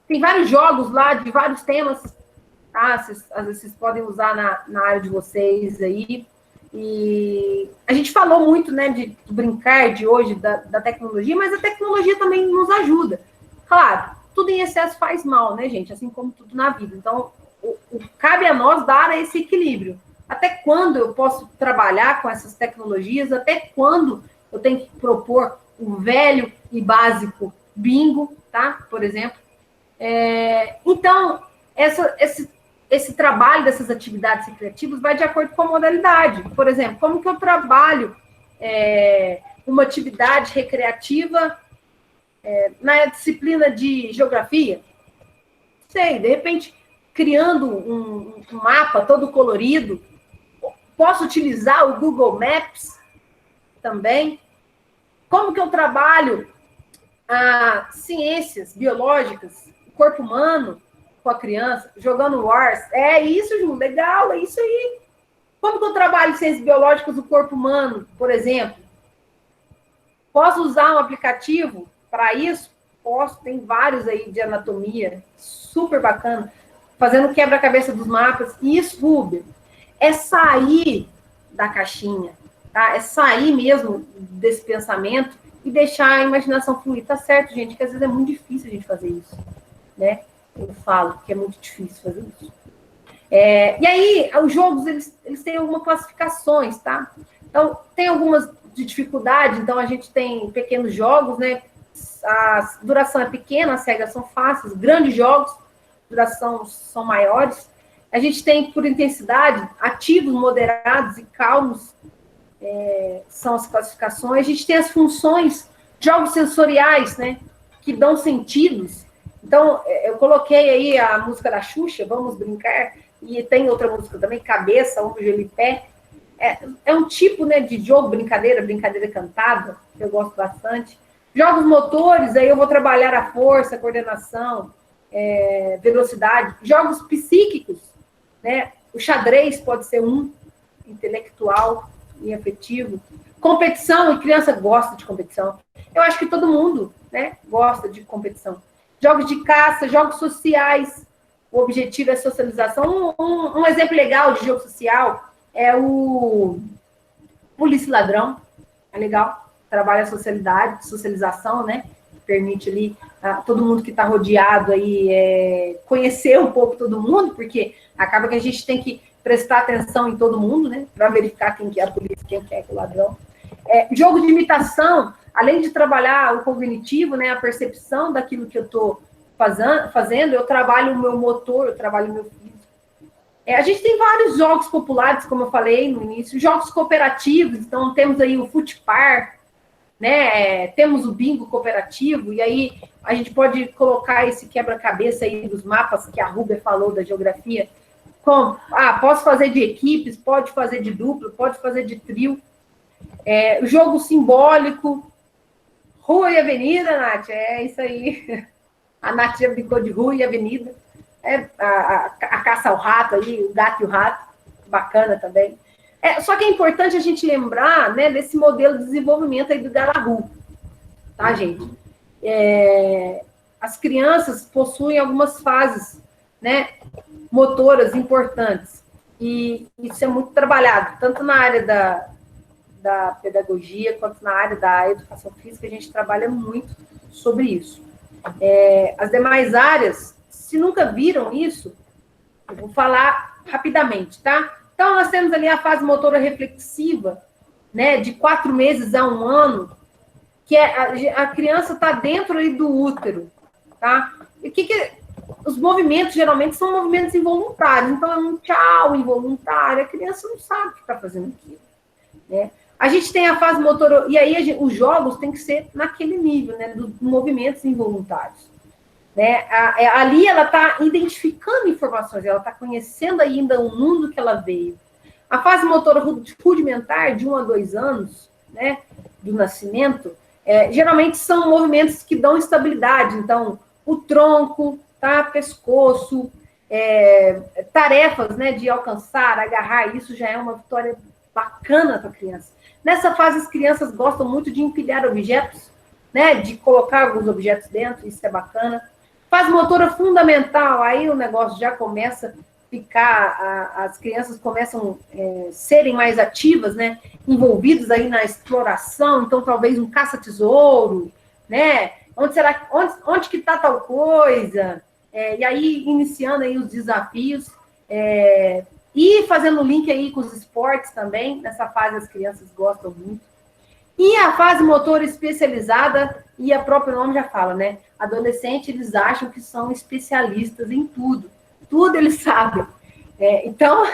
S2: Tem vários jogos lá, de vários temas, tá? Às vezes vocês podem usar na área de vocês aí. E a gente falou muito, né, de brincar de hoje, da tecnologia, mas a tecnologia também nos ajuda. Claro, tudo em excesso faz mal, né, gente? Assim como tudo na vida. Então, cabe a nós dar esse equilíbrio. Até quando eu posso trabalhar com essas tecnologias? Até quando eu tenho que propor o velho e básico bingo, tá? Por exemplo. Então, esse trabalho dessas atividades recreativas vai de acordo com a modalidade. Por exemplo, como que eu trabalho uma atividade recreativa na disciplina de geografia? Sei, de repente, criando um mapa todo colorido, posso utilizar o Google Maps também. Como que eu trabalho ciências biológicas, o corpo humano com a criança, jogando Wars? É isso, Ju, legal, é isso aí. Como que eu trabalho ciências biológicas do corpo humano, por exemplo? Posso usar um aplicativo para isso? Posso, tem vários aí de anatomia, super bacana, fazendo quebra-cabeça dos mapas. Isso, Ruber, é sair da caixinha, tá? É sair mesmo desse pensamento e deixar a imaginação fluir. Tá certo, gente, que às vezes é muito difícil a gente fazer isso, né? Eu falo que é muito difícil fazer isso. E aí, os jogos, eles têm algumas classificações, tá? Então, tem algumas de dificuldade, então a gente tem pequenos jogos, né? A duração é pequena, as regras são fáceis. Grandes jogos, duração são maiores. A gente tem, por intensidade, ativos, moderados e calmos, são as classificações. A gente tem as funções, jogos sensoriais, né? Que dão sentidos. Então, eu coloquei aí a música da Xuxa, Vamos Brincar, e tem outra música também, Cabeça, Ombro, Joelho e Pé. É um tipo, né, de jogo, brincadeira cantada, que eu gosto bastante. Jogos motores, aí eu vou trabalhar a força, a coordenação, velocidade. Jogos psíquicos, né? O xadrez pode ser um, intelectual e afetivo. Competição, e criança gosta de competição. Eu acho que todo mundo, né, gosta de competição. Jogos de caça, jogos sociais. O objetivo é socialização. Um exemplo legal de jogo social é o Polícia e Ladrão. É legal. Trabalha a socialização, né? Permite ali todo mundo que está rodeado aí conhecer um pouco todo mundo, porque acaba que a gente tem que prestar atenção em todo mundo, né? Para verificar quem que é a polícia, quem que é o ladrão. Jogo de imitação, além de trabalhar o cognitivo, né? A percepção daquilo que eu estou fazendo, eu trabalho o meu motor, eu trabalho o meu físico. A gente tem vários jogos populares, como eu falei no início, jogos cooperativos, então temos aí o Futpar, né? Temos o bingo cooperativo, e aí a gente pode colocar esse quebra-cabeça aí dos mapas que a Ruber falou da geografia, como, posso fazer de equipes, pode fazer de dupla, pode fazer de trio. O jogo simbólico, rua e avenida, Nath, é isso aí. A Nath já brincou de rua e avenida. A caça ao rato aí, o gato e o rato, bacana também. Só que é importante a gente lembrar, né, desse modelo de desenvolvimento aí do Garahu, tá, gente? As crianças possuem algumas fases, né, motoras importantes, e isso é muito trabalhado, tanto na área da pedagogia, quanto na área da educação física, a gente trabalha muito sobre isso. As demais áreas, se nunca viram isso, eu vou falar rapidamente, tá? Então, nós temos ali a fase motora reflexiva, né, de 4 meses a 1 ano, que a criança está dentro ali do útero, tá? E os movimentos, geralmente, são movimentos involuntários. Então, é um tchau involuntário, a criança não sabe que está fazendo aquilo, né? A gente tem a fase motora, e aí os jogos têm que ser naquele nível, né, dos movimentos involuntários. Né? Ali ela está identificando informações, ela está conhecendo ainda o mundo que ela veio. A fase motora rudimentar, de 1 a 2 anos, né, do nascimento, geralmente são movimentos que dão estabilidade. Então, o tronco, tá, pescoço, tarefas, né, de alcançar, agarrar, isso já é uma vitória bacana para a criança. Nessa fase, as crianças gostam muito de empilhar objetos, né, de colocar alguns objetos dentro, isso é bacana. Fase motora fundamental, aí o negócio já começa a as crianças começam a serem mais ativas, né? Envolvidos aí na exploração, então talvez um caça-tesouro, né? Onde que está tal coisa? E aí, iniciando aí os desafios, e fazendo link aí com os esportes também, nessa fase as crianças gostam muito. E a fase motora especializada, e a próprio nome já fala, né? Adolescente, eles acham que são especialistas em tudo. Tudo eles sabem. Então,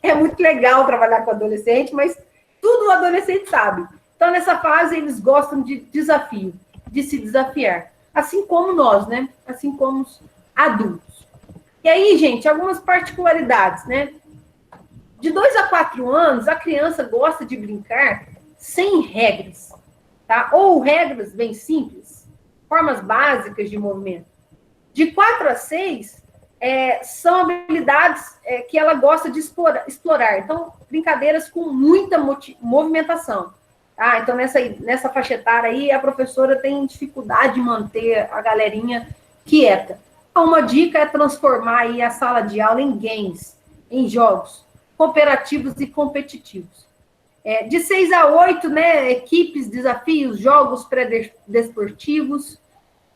S2: é muito legal trabalhar com adolescente, mas tudo o adolescente sabe. Então, nessa fase, eles gostam de desafio, de se desafiar. Assim como nós, né? Assim como os adultos. E aí, gente, algumas particularidades, né? De 2 a 4 anos, a criança gosta de brincar sem regras, tá? Ou regras bem simples, formas básicas de movimento. De 4 a 6, são habilidades que ela gosta de explorar. Então, brincadeiras com muita movimentação. Tá? Então, nessa faixa etária aí, a professora tem dificuldade de manter a galerinha quieta. Então, uma dica é transformar aí a sala de aula em games, em jogos cooperativos e competitivos. De 6 a 8, né, equipes, desafios, jogos pré-desportivos.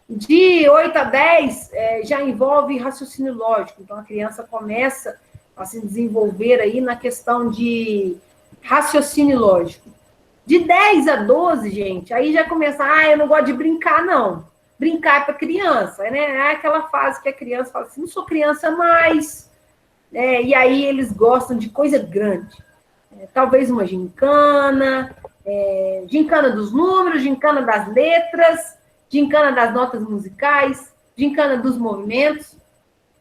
S2: De 8 a 10, já envolve raciocínio lógico. Então, a criança começa a se desenvolver aí na questão de raciocínio lógico. De 10 a 12, gente, aí já começa, eu não gosto de brincar, não. Brincar é para criança, né? É aquela fase que a criança fala assim, não sou criança mais. E aí eles gostam de coisa grande. Talvez uma gincana, gincana dos números, gincana das letras, gincana das notas musicais, gincana dos movimentos,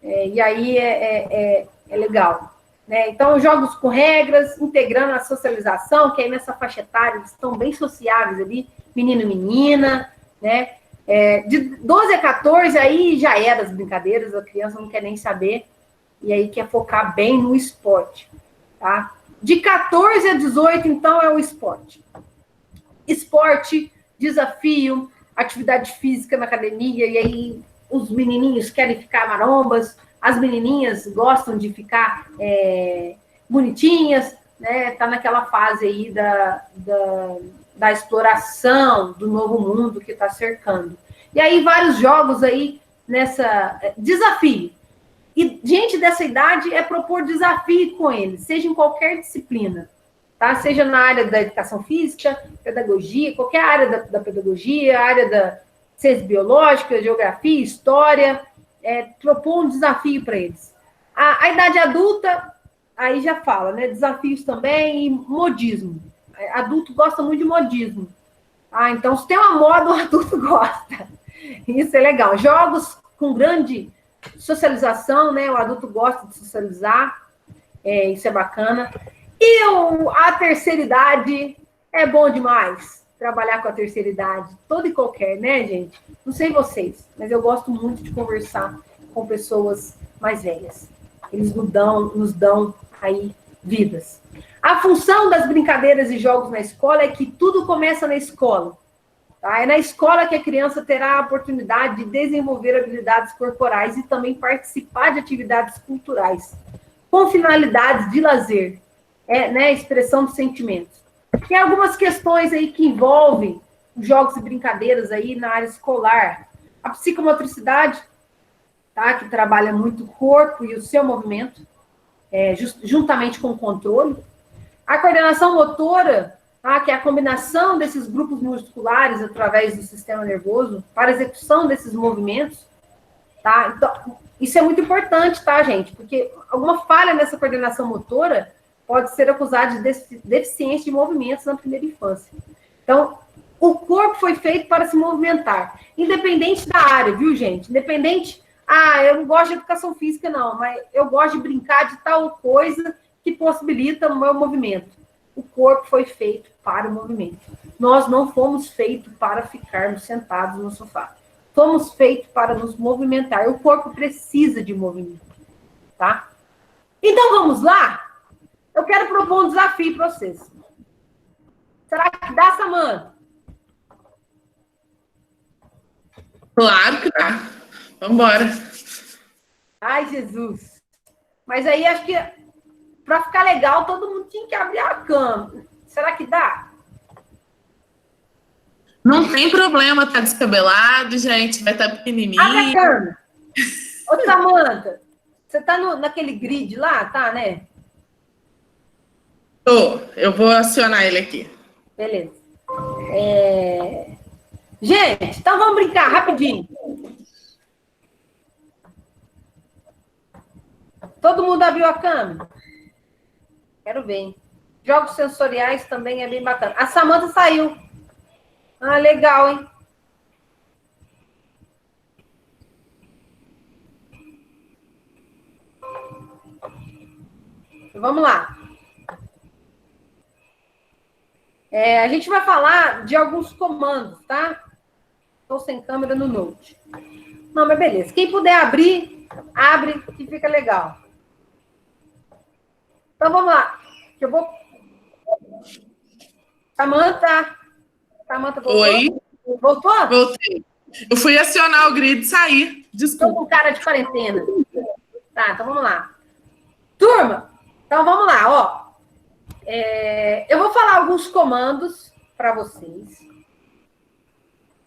S2: e aí é legal. Né? Então, jogos com regras, integrando a socialização, que aí nessa faixa etária eles estão bem sociáveis ali, menino e menina, né? De 12 a 14, aí já é das brincadeiras, a criança não quer nem saber, e aí quer focar bem no esporte, tá? De 14 a 18, então, é o esporte. Esporte, desafio, atividade física na academia, e aí os menininhos querem ficar marombas, as menininhas gostam de ficar bonitinhas, né? Tá naquela fase aí da exploração do novo mundo que está cercando. E aí vários jogos aí nessa desafio. E diante dessa idade é propor desafio com eles, seja em qualquer disciplina, tá? Seja na área da educação física, pedagogia, qualquer área da pedagogia, área da ciência biológica, geografia, história, propor um desafio para eles. A idade adulta, aí já fala, né? Desafios também e modismo. Adulto gosta muito de modismo. Então, se tem uma moda, o adulto gosta. Isso é legal. Jogos com grande socialização, né? O adulto gosta de socializar. Isso é bacana. E a terceira idade é bom demais. Trabalhar com a terceira idade, toda e qualquer, né, gente? Não sei vocês, mas eu gosto muito de conversar com pessoas mais velhas. Eles nos dão aí vidas. A função das brincadeiras e jogos na escola é que tudo começa na escola. Tá? É na escola que a criança terá a oportunidade de desenvolver habilidades corporais e também participar de atividades culturais, com finalidades de lazer, né, expressão de sentimentos. Tem algumas questões aí que envolvem os jogos e brincadeiras aí na área escolar. A psicomotricidade, tá, que trabalha muito o corpo e o seu movimento, juntamente com o controle. A coordenação motora, tá, que é a combinação desses grupos musculares através do sistema nervoso para a execução desses movimentos. Tá? Então, isso é muito importante, tá, gente? Porque alguma falha nessa coordenação motora pode ser acusado de deficiência de movimentos na primeira infância. Então, o corpo foi feito para se movimentar, independente da área, viu, gente? Independente, eu não gosto de educação física, não, mas eu gosto de brincar de tal coisa que possibilita o meu movimento. O corpo foi feito para o movimento. Nós não fomos feitos para ficarmos sentados no sofá. Fomos feitos para nos movimentar. O corpo precisa de movimento, tá? Então, vamos lá? Eu quero propor um desafio para vocês. Será que dá, Samanta?
S1: Claro que dá. Vamos embora.
S2: Ai, Jesus. Mas aí acho que para ficar legal, todo mundo tinha que abrir a câmera. Será que dá?
S1: Não tem problema, tá descabelado, gente, vai estar pequenininho.
S2: Abre a câmera. Ô, Samanta, você tá naquele grid lá, tá, né?
S1: Tô, eu vou acionar ele aqui.
S2: Beleza. Gente, então vamos brincar rapidinho. Todo mundo abriu a câmera? Quero ver, hein? Jogos sensoriais também é bem bacana. A Samanta saiu. Ah, legal, hein? Vamos lá. A gente vai falar de alguns comandos, tá? Estou sem câmera no Note. Não, mas beleza. Quem puder abrir, abre, que fica legal. Então, vamos lá. Que eu vou... Samanta voltou?
S1: Oi?
S2: Voltou?
S1: Voltei. Eu fui acionar o grid e saí. Desculpa.
S2: Estou com cara de quarentena. Tá, então vamos lá. Turma, então vamos lá, ó. Eu vou falar alguns comandos para vocês.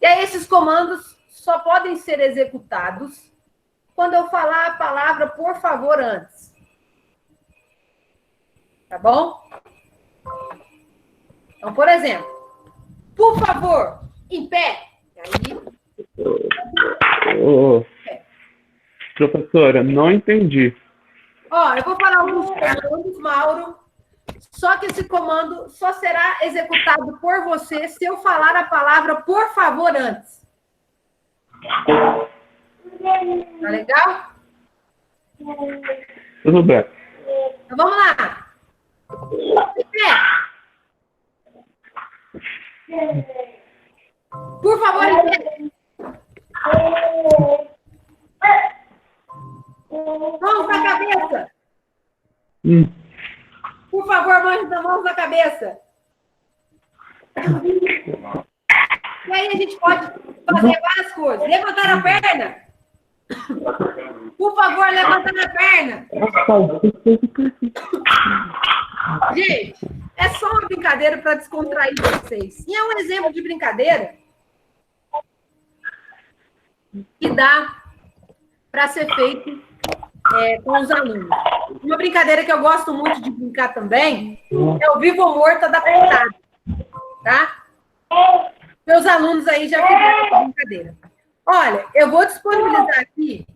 S2: E aí, esses comandos só podem ser executados quando eu falar a palavra por favor antes. Tá bom? Então, por exemplo, por favor, em pé. Aí...
S3: Professora, não entendi.
S2: Ó, eu vou falar alguns comandos, Mauro. Só que esse comando só será executado por você se eu falar a palavra por favor antes. Tá legal?
S3: Tudo bem.
S2: Então vamos lá. Por favor, em pé. Mãos na cabeça. Por favor, mãos na cabeça. E aí a gente pode fazer várias coisas. Levantar a perna. Por favor, levantar a perna. Gente, é só uma brincadeira para descontrair vocês. E é um exemplo de brincadeira que dá para ser feito com os alunos. Uma brincadeira que eu gosto muito de brincar também é o vivo ou morto adaptado. Tá? Meus alunos aí já fizeram essa brincadeira. Olha, eu vou disponibilizar aqui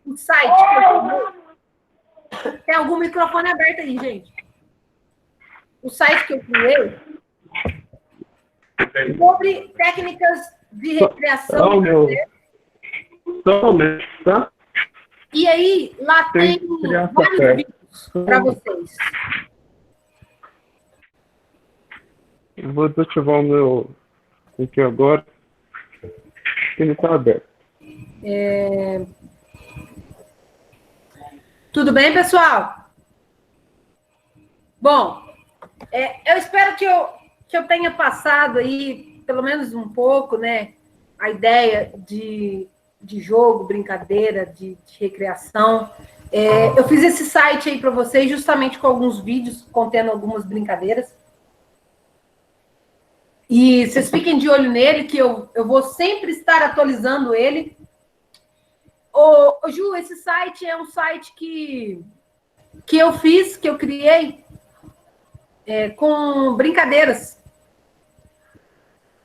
S2: o site que eu criei. Tem algum microfone aberto aí, gente? O site que eu criei sobre técnicas de recreação.
S3: Tá?
S2: E aí, lá tem vários vídeos para vocês.
S3: Eu vou desativar o meu aqui agora. Que ele está aberto.
S2: Tudo bem, pessoal? Bom, eu espero que eu tenha passado aí, pelo menos um pouco, né, a ideia de jogo, brincadeira, de recreação. Eu fiz esse site aí para vocês, justamente com alguns vídeos contendo algumas brincadeiras. E vocês fiquem de olho nele, que eu vou sempre estar atualizando ele. Ô, Ju, esse site é um site que eu fiz, que eu criei com brincadeiras.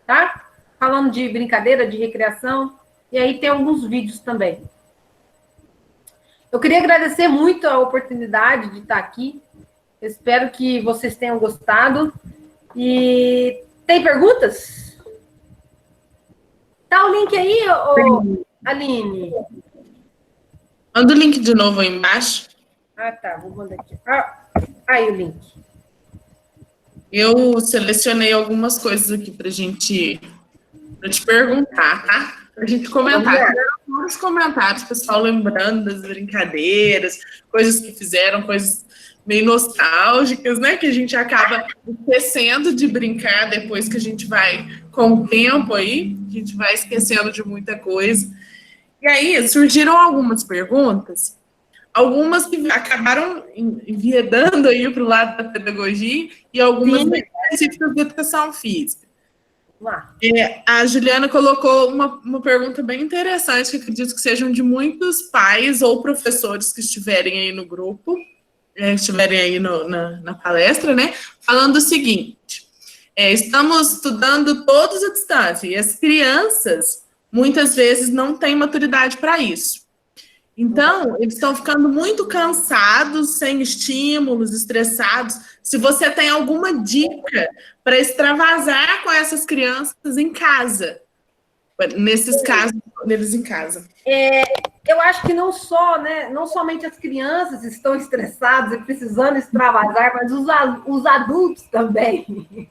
S2: Tá? Falando de brincadeira, de recreação. E aí tem alguns vídeos também. Eu queria agradecer muito a oportunidade de estar aqui. Eu espero que vocês tenham gostado. E tem perguntas? Tá o link aí, Aline?
S1: Manda o link de novo aí embaixo.
S2: Ah, tá. Vou mandar aqui. Aí o link.
S1: Eu selecionei algumas coisas aqui para te perguntar, tá? Para a gente comentar. Vários comentários, pessoal lembrando das brincadeiras, coisas que fizeram, coisas meio nostálgicas, né? Que a gente acaba esquecendo de brincar depois que a gente vai, com o tempo aí, a gente vai esquecendo de muita coisa. E aí surgiram algumas perguntas. algumas que acabaram enviedando aí para o lado da pedagogia e algumas bem específicas da educação física. A Juliana colocou uma pergunta bem interessante, que acredito que sejam de muitos pais ou professores que estiverem aí no grupo, estiverem aí na palestra, né? Falando o seguinte: estamos estudando todos à distância e as crianças muitas vezes não têm maturidade para isso. Então, eles estão ficando muito cansados, sem estímulos, estressados. Se você tem alguma dica para extravasar com essas crianças em casa, nesses casos deles em casa.
S2: Eu acho que não somente as crianças estão estressadas e precisando extravasar, mas os adultos também.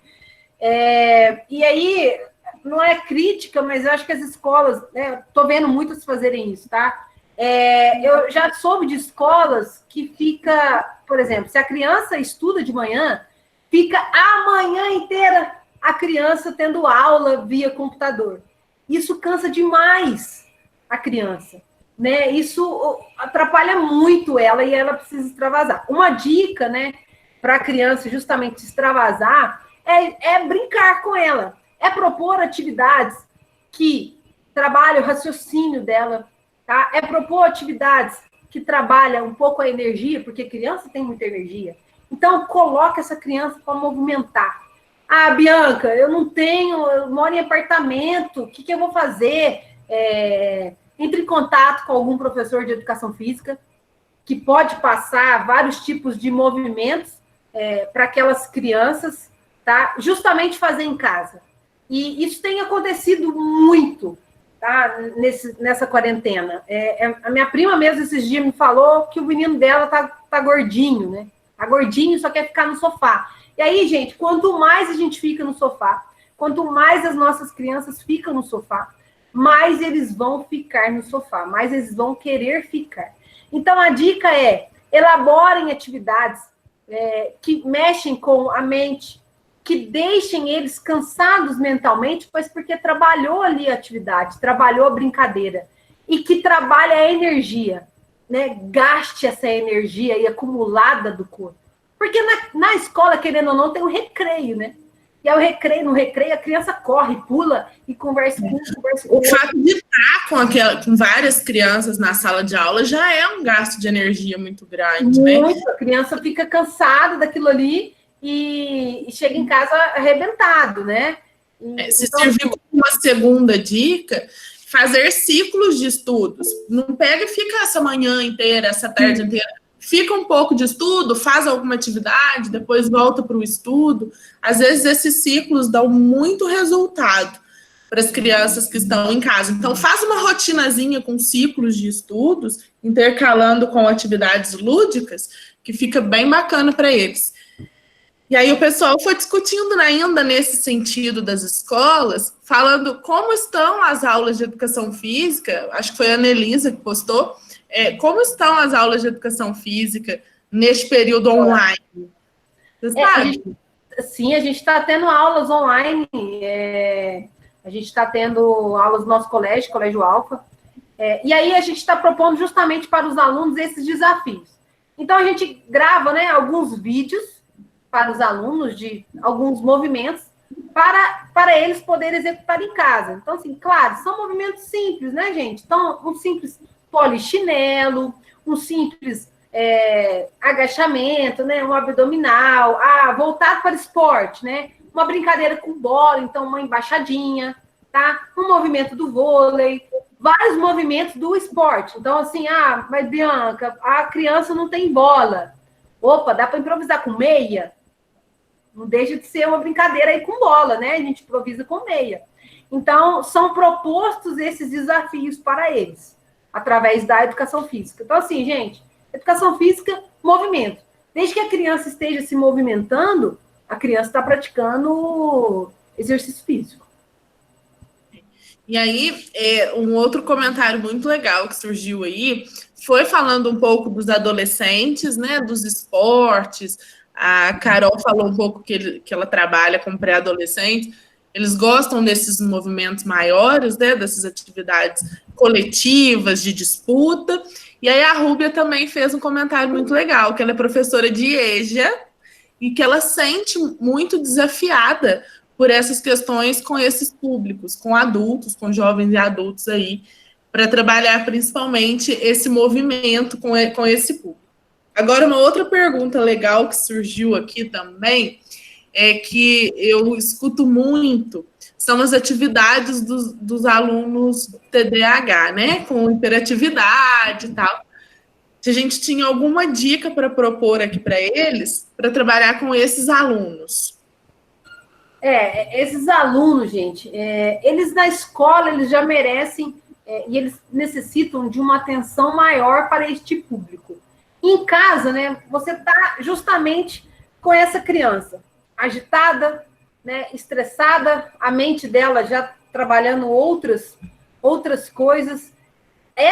S2: E aí, não é crítica, mas eu acho que as escolas, estou vendo muitas fazerem isso, tá? Eu já soube de escolas que fica, por exemplo, se a criança estuda de manhã, fica a manhã inteira a criança tendo aula via computador. Isso cansa demais a criança, né? Isso atrapalha muito ela e ela precisa extravasar. Uma dica, né, para a criança justamente extravasar é brincar com ela, propor atividades que trabalham o raciocínio dela. Tá? Propor atividades que trabalham um pouco a energia, porque criança tem muita energia. Então, coloca essa criança para movimentar. Ah, Bianca, eu moro em apartamento, o que eu vou fazer? Entre em contato com algum professor de educação física, que pode passar vários tipos de movimentos para aquelas crianças, tá? Justamente fazer em casa. E isso tem acontecido muito, tá? Nessa quarentena. A minha prima mesmo esses dias me falou que o menino dela tá gordinho, né? Tá gordinho, só quer ficar no sofá. E aí, gente, quanto mais a gente fica no sofá, quanto mais as nossas crianças ficam no sofá, mais eles vão ficar no sofá, mais eles vão querer ficar. Então, a dica elaborem atividades que mexem com a mente, que deixem eles cansados mentalmente, pois porque trabalhou ali a atividade, trabalhou a brincadeira, e que trabalha a energia, né? Gaste essa energia aí acumulada do corpo. Porque na escola, querendo ou não, tem um recreio, né? E ao no recreio, a criança corre, pula e conversa com
S1: o fato de estar com várias crianças na sala de aula já é um gasto de energia muito grande, né?
S2: A criança fica cansada daquilo ali e chega em casa arrebentado, né?
S1: Se servir como uma segunda dica, fazer ciclos de estudos. Não pega e fica essa manhã inteira, essa tarde inteira. Fica um pouco de estudo, faz alguma atividade, depois volta para o estudo. Às vezes, esses ciclos dão muito resultado para as crianças que estão em casa. Então, faz uma rotinazinha com ciclos de estudos, intercalando com atividades lúdicas, que fica bem bacana para eles. E aí o pessoal foi discutindo ainda nesse sentido das escolas, falando como estão as aulas de educação física, acho que foi a Anelisa que postou, como estão as aulas de educação física neste período online? Você sabe?
S2: Sim, a gente está tendo aulas online, a gente está tendo aulas no nosso Colégio Alfa, e aí a gente está propondo justamente para os alunos esses desafios. Então, a gente grava, né, alguns vídeos para os alunos de alguns movimentos para eles poderem executar em casa. Então, assim, claro, são movimentos simples, né, gente? Então, um simples polichinelo, um simples agachamento, né, um abdominal, voltado para esporte, né? Uma brincadeira com bola, então uma embaixadinha, tá? Um movimento do vôlei, vários movimentos do esporte. Então, assim, mas Bianca, a criança não tem bola. Opa, dá para improvisar com meia? Não deixa de ser uma brincadeira aí com bola, né? A gente improvisa com meia. Então, são propostos esses desafios para eles, através da educação física. Então, assim, gente, educação física, movimento. Desde que a criança esteja se movimentando, a criança está praticando exercício físico.
S1: E aí, um outro comentário muito legal que surgiu aí, foi falando um pouco dos adolescentes, né, dos esportes. A Carol falou um pouco que ela trabalha com pré-adolescente. Eles gostam desses movimentos maiores, né, dessas atividades coletivas de disputa. E aí a Rúbia também fez um comentário muito legal, que ela é professora de EJA e que ela sente muito desafiada por essas questões com esses públicos, com adultos, com jovens e adultos aí, para trabalhar principalmente esse movimento com esse público. Agora, uma outra pergunta legal que surgiu aqui também é que eu escuto muito, são as atividades dos alunos TDAH, né? Com hiperatividade e tal. Se a gente tinha alguma dica para propor aqui para eles, para trabalhar com esses alunos.
S2: Esses alunos, gente, eles na escola, eles já merecem e eles necessitam de uma atenção maior para este público. Em casa, né, você está justamente com essa criança agitada, né, estressada, a mente dela já trabalhando outras coisas,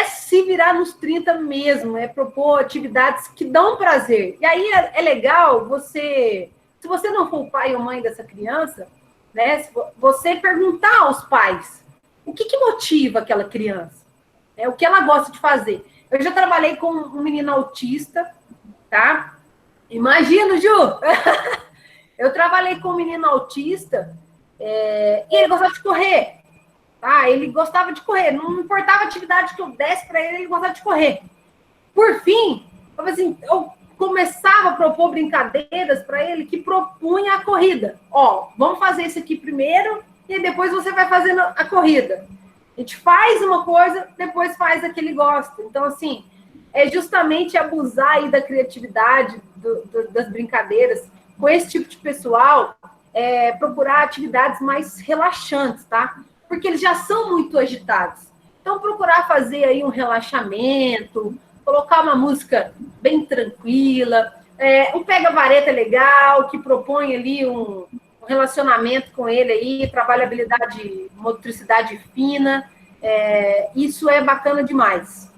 S2: se virar nos 30 mesmo, propor atividades que dão prazer. E aí é legal você, se você não for o pai ou mãe dessa criança, né, você perguntar aos pais o que motiva aquela criança, o que ela gosta de fazer. Eu já trabalhei com um menino autista, tá? Imagina, Ju! Eu trabalhei com um menino autista e ele gostava de correr. Tá? Ele gostava de correr. Não importava a atividade que eu desse para ele, ele gostava de correr. Por fim, eu começava a propor brincadeiras para ele que propunha a corrida. Ó, vamos fazer isso aqui primeiro e depois você vai fazendo a corrida. A gente faz uma coisa, depois faz a que ele gosta. Então, assim, é justamente abusar aí da criatividade, das brincadeiras. Com esse tipo de pessoal, procurar atividades mais relaxantes, tá? Porque eles já são muito agitados. Então, procurar fazer aí um relaxamento, colocar uma música bem tranquila, um pega-vareta legal, que propõe ali um relacionamento com ele aí, trabalha habilidade, motricidade fina, isso é bacana demais.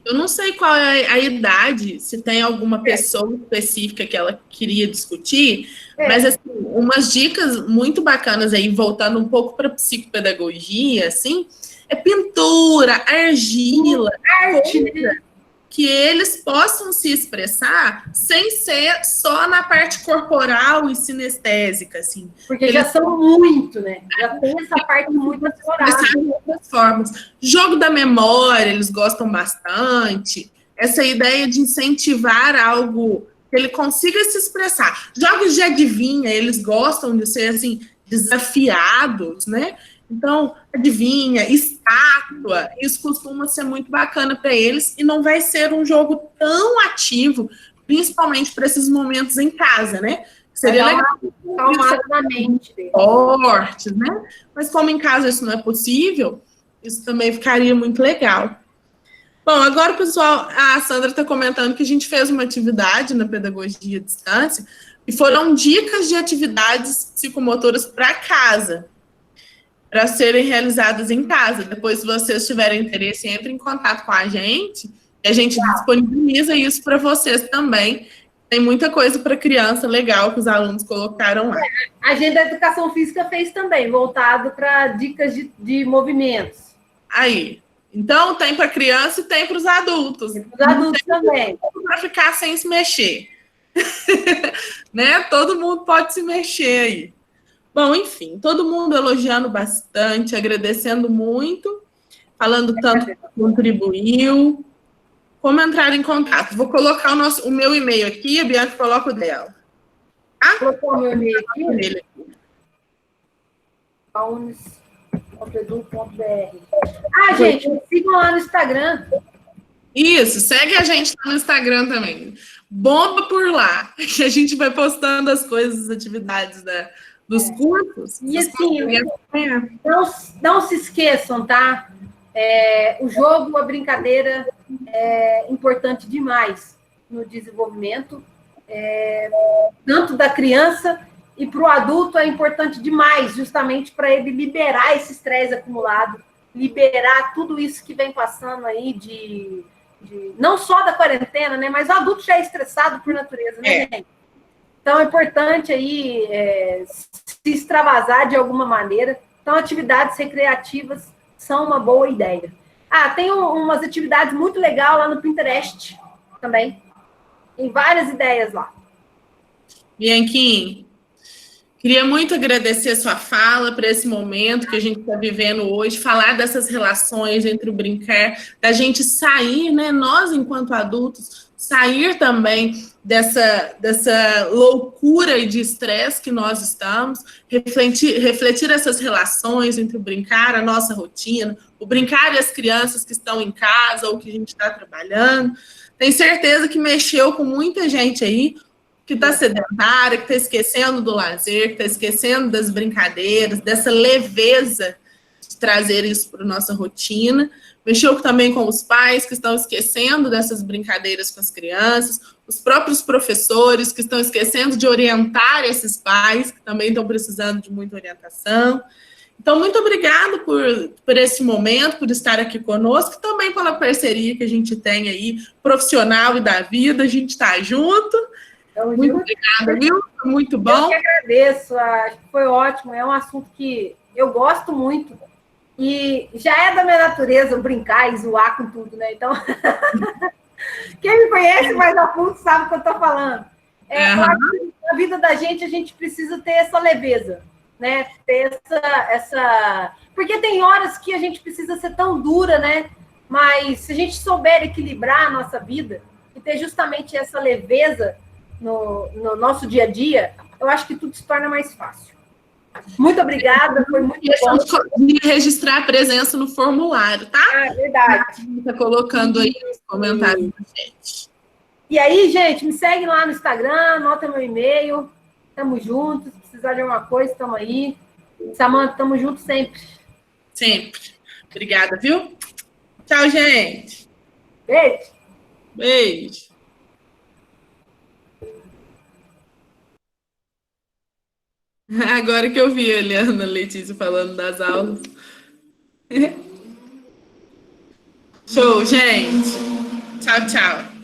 S1: Eu não sei qual é a idade, se tem alguma pessoa específica que ela queria discutir, mas assim, umas dicas muito bacanas aí, voltando um pouco para psicopedagogia, assim, é pintura, argila, arte, né? Que eles possam se expressar sem ser só na parte corporal e sinestésica, assim.
S2: Porque já são muito, né? Já tem essa parte muito explorada.
S1: De outras formas. Jogo da memória, eles gostam bastante. Essa ideia de incentivar algo que ele consiga se expressar. Jogos de adivinha, eles gostam de ser, assim, desafiados, né? Então, adivinha, estátua, isso costuma ser muito bacana para eles e não vai ser um jogo tão ativo, principalmente para esses momentos em casa, né? Seria legal.
S2: Calmar na mente dele.
S1: Fortes, né? Mas como em casa isso não é possível, isso também ficaria muito legal. Bom, agora, pessoal, a Sandra está comentando que a gente fez uma atividade na pedagogia à distância e foram dicas de atividades psicomotoras para casa, para serem realizadas em casa. Depois, se vocês tiverem interesse, entrem em contato com a gente e a gente disponibiliza isso para vocês também. Tem muita coisa para criança legal que os alunos colocaram lá.
S2: A gente da Educação Física fez também, voltado para dicas de movimentos.
S1: Aí. Então, tem para criança e tem para os adultos.
S2: Tem para os adultos também.
S1: Para ficar sem se mexer. Né? Todo mundo pode se mexer aí. Bom, enfim, todo mundo elogiando bastante, agradecendo muito, falando tanto que contribuiu. Como entrar em contato? Vou colocar o meu e-mail aqui, a Bianca coloca o dela.
S2: Tá? Colocou o meu e-mail aqui? paunes.edu.br. Gente, me sigam lá no Instagram.
S1: Isso, segue a gente lá no Instagram também. Bomba por lá, que a gente vai postando as coisas, as atividades dos cursos.
S2: E assim, não se esqueçam, tá? O jogo, a brincadeira é importante demais no desenvolvimento, tanto da criança e para o adulto é importante demais, justamente para ele liberar esse estresse acumulado, liberar tudo isso que vem passando aí não só da quarentena, né? Mas o adulto já é estressado por natureza, né, gente? Então, é importante aí se extravasar de alguma maneira. Então, atividades recreativas são uma boa ideia. Ah, tem umas atividades muito legais lá no Pinterest também. Tem várias ideias lá.
S1: Bianquinho, queria muito agradecer a sua fala para esse momento que a gente está vivendo hoje, falar dessas relações entre o brincar, da gente sair, né, nós enquanto adultos, sair também dessa loucura e de estresse que nós estamos, refletir essas relações entre o brincar, a nossa rotina, o brincar e as crianças que estão em casa ou que a gente está trabalhando. Tenho certeza que mexeu com muita gente aí, que está sedentária, que está esquecendo do lazer, que está esquecendo das brincadeiras, dessa leveza de trazer isso para a nossa rotina. Mexeu também com os pais que estão esquecendo dessas brincadeiras com as crianças, os próprios professores que estão esquecendo de orientar esses pais, que também estão precisando de muita orientação. Então, muito obrigado por esse momento, por estar aqui conosco, e também pela parceria que a gente tem aí, profissional e da vida, a gente está junto. Muito obrigada, viu? Muito bom.
S2: Eu que agradeço, acho que foi ótimo. É um assunto que eu gosto muito. E já é da minha natureza brincar e zoar com tudo, né? Então, quem me conhece mais a fundo sabe o que eu estou falando. Claro que na vida da gente, a gente precisa ter essa leveza, né? Ter essa... Porque tem horas que a gente precisa ser tão dura, né? Mas se a gente souber equilibrar a nossa vida e ter justamente essa leveza no nosso dia a dia, eu acho que tudo se torna mais fácil. Muito obrigada, foi muito bom.
S1: De registrar a presença no formulário, tá?
S2: Ah, verdade.
S1: Está colocando aí nos comentários da gente.
S2: E aí, gente, me segue lá no Instagram, anota meu e-mail. Tamo juntos. Se precisar de alguma coisa, estamos aí. Samanta, tamo junto sempre.
S1: Sempre. Obrigada, viu? Tchau, gente.
S2: Beijo.
S1: Beijo. Agora que eu vi a Eliana Letícia falando das aulas. Show, gente. Tchau, tchau.